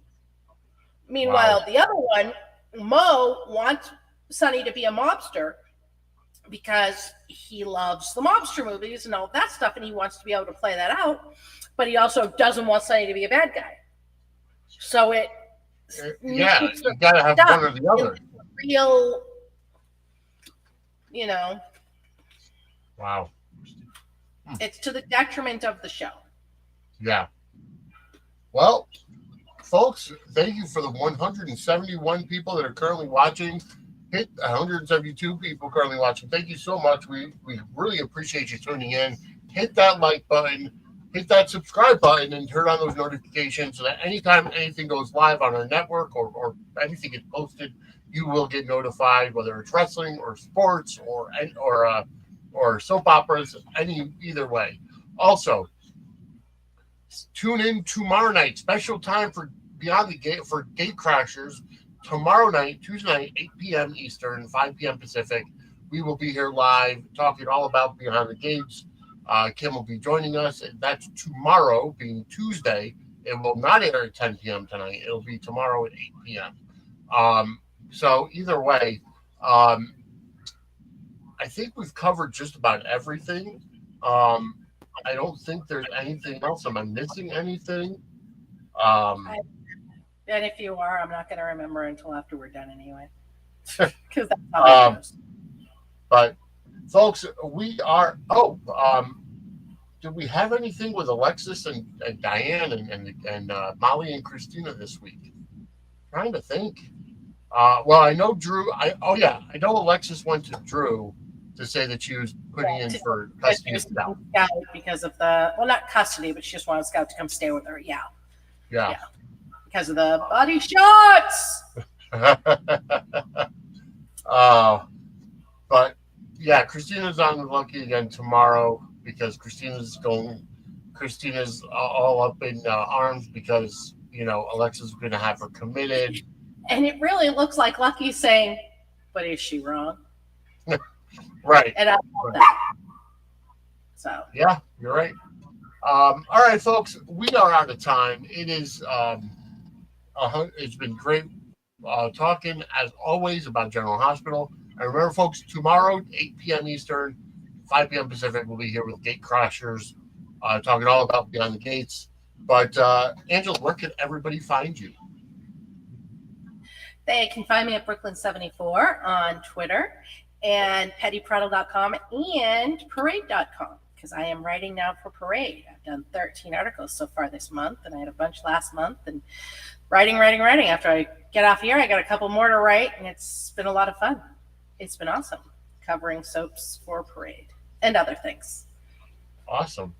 Meanwhile, the other one, Mo, wants Sonny to be a mobster because he loves the mobster movies and all that stuff, and he wants to be able to play that out, but he also doesn't want Sonny to be a bad guy. So it you gotta have one or the other. Real, Wow. it's to the detriment of the show. Yeah. Well, folks, thank you for the 171 people that are currently watching. Hit 172 people currently watching. Thank you so much. We really appreciate you tuning in. Hit that like button, hit that subscribe button, and turn on those notifications so that anytime anything goes live on our network or anything gets posted, you will get notified, whether it's wrestling or sports or soap operas, either way. Also, tune in tomorrow night, special time for Beyond the Gate for Gate Crashers. Tomorrow night, Tuesday night, 8 p.m. Eastern, 5 p.m. Pacific. We will be here live talking all about Beyond the Gates. Kim will be joining us. That's tomorrow, being Tuesday. It will not air at 10 p.m. tonight. It'll be tomorrow at 8 p.m. So either way, I think we've covered just about everything. I don't think there's anything else. Am I missing anything? And if you are, I'm not going to remember until after we're done anyway. Because that's how it goes. But, folks, we are... did we have anything with Alexis and Diane and Molly and Christina this week? Trying to think. Well, I know Drew... I know Alexis went to Drew to say that she was putting in for custody of Scout. Because of not custody, but she just wanted Scout to come stay with her. Yeah. Because of the body shots. But yeah, Christina's on the lucky again tomorrow because Christina's all up in arms because Alexa's is going to have her committed. And it really looks like Lucky's saying, "But is she wrong?" Right. And I love that. So yeah, you're right. All right, folks, we are out of time. It is. It's been great talking, as always, about General Hospital. And remember, folks, tomorrow, 8 p.m. Eastern, 5 p.m. Pacific, we'll be here with Gate Crashers, talking all about Beyond the Gates. But, Angela, where can everybody find you? They can find me at Brook Lynn 74 on Twitter and pettyprattle.com and parade.com. Because I am writing now for Parade. I've done 13 articles so far this month, and I had a bunch last month. And writing. After I get off here, I got a couple more to write, and it's been a lot of fun. It's been awesome covering soaps for Parade and other things. Awesome.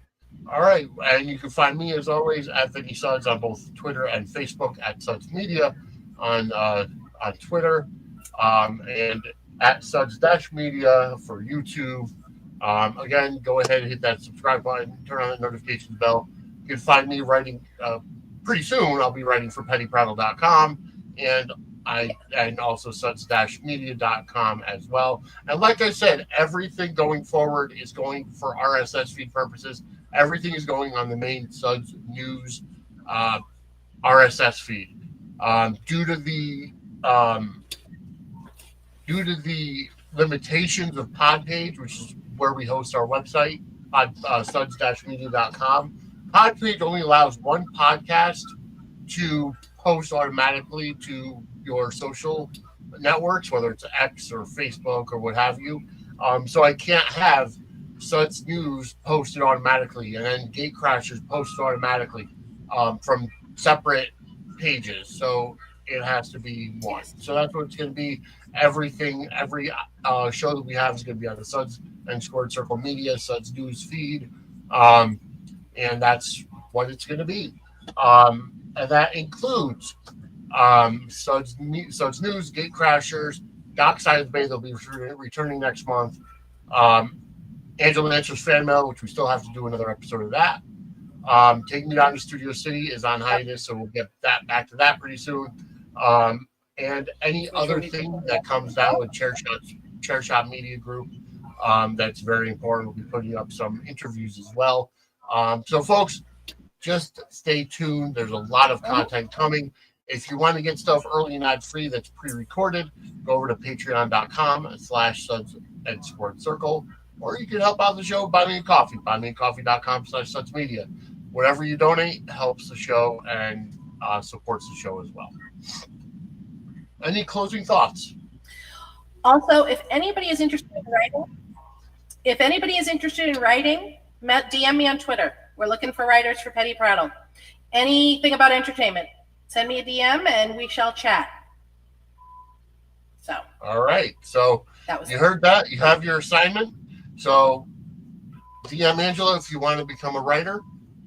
All right. And you can find me, as always, at Vicky Suds on both Twitter and Facebook, at Suds Media on Twitter, and at Suds-Media for YouTube. Again, go ahead and hit that subscribe button, turn on the notifications bell. You can find me writing pretty soon. I'll be writing for pettyprattle.com and also suds-media.com as well. And like I said, everything going forward is going for RSS feed purposes. Everything is going on the main Suds News RSS feed. Due to the limitations of Podpage, which is where we host our website, suds-media.com. Podpage only allows one podcast to post automatically to your social networks, whether it's X or Facebook or what have you. So I can't have Suds News posted automatically and then Gate Crashers posted automatically from separate pages. So it has to be one. So that's what it's going to be. Every show that we have is going to be on the Suds and Squared Circle Media, Suds News feed. And that's what it's going to be. And that includes Suds News, Gate Crashers, Dockside of the Bay. They'll be returning next month. Angela Answers Fan Mail, which we still have to do another episode of that. Taking Me Down to Studio City is on hiatus, so we'll get that back to that pretty soon. And any other thing that comes down with Chair Shot Media Group, that's very important. We'll be putting up some interviews as well. So, folks, just stay tuned. There's a lot of content coming. If you want to get stuff early and ad free that's pre-recorded, go over to patreon.com/Suds and Sports Circle, or you can help out the show buy me a coffee, buymeacoffee.com/Suds Media. Whatever you donate helps the show and supports the show as well. Any closing thoughts? Also, if anybody is interested in writing, DM me on Twitter. We're looking for writers for Petty Prattle. Anything about entertainment, send me a DM and we shall chat. So, all right. So that was you heard that. You have your assignment. So DM Angela if you want to become a writer.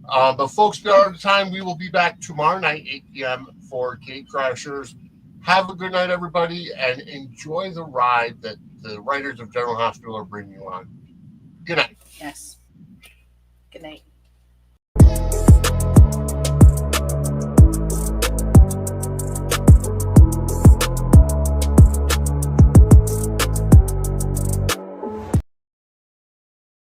But folks, be out of time. We will be back tomorrow night, 8 p.m. for Gate Crashers. Have a good night, everybody, and enjoy the ride that the writers of General Hospital are bringing you on. Good night. Yes. Good night.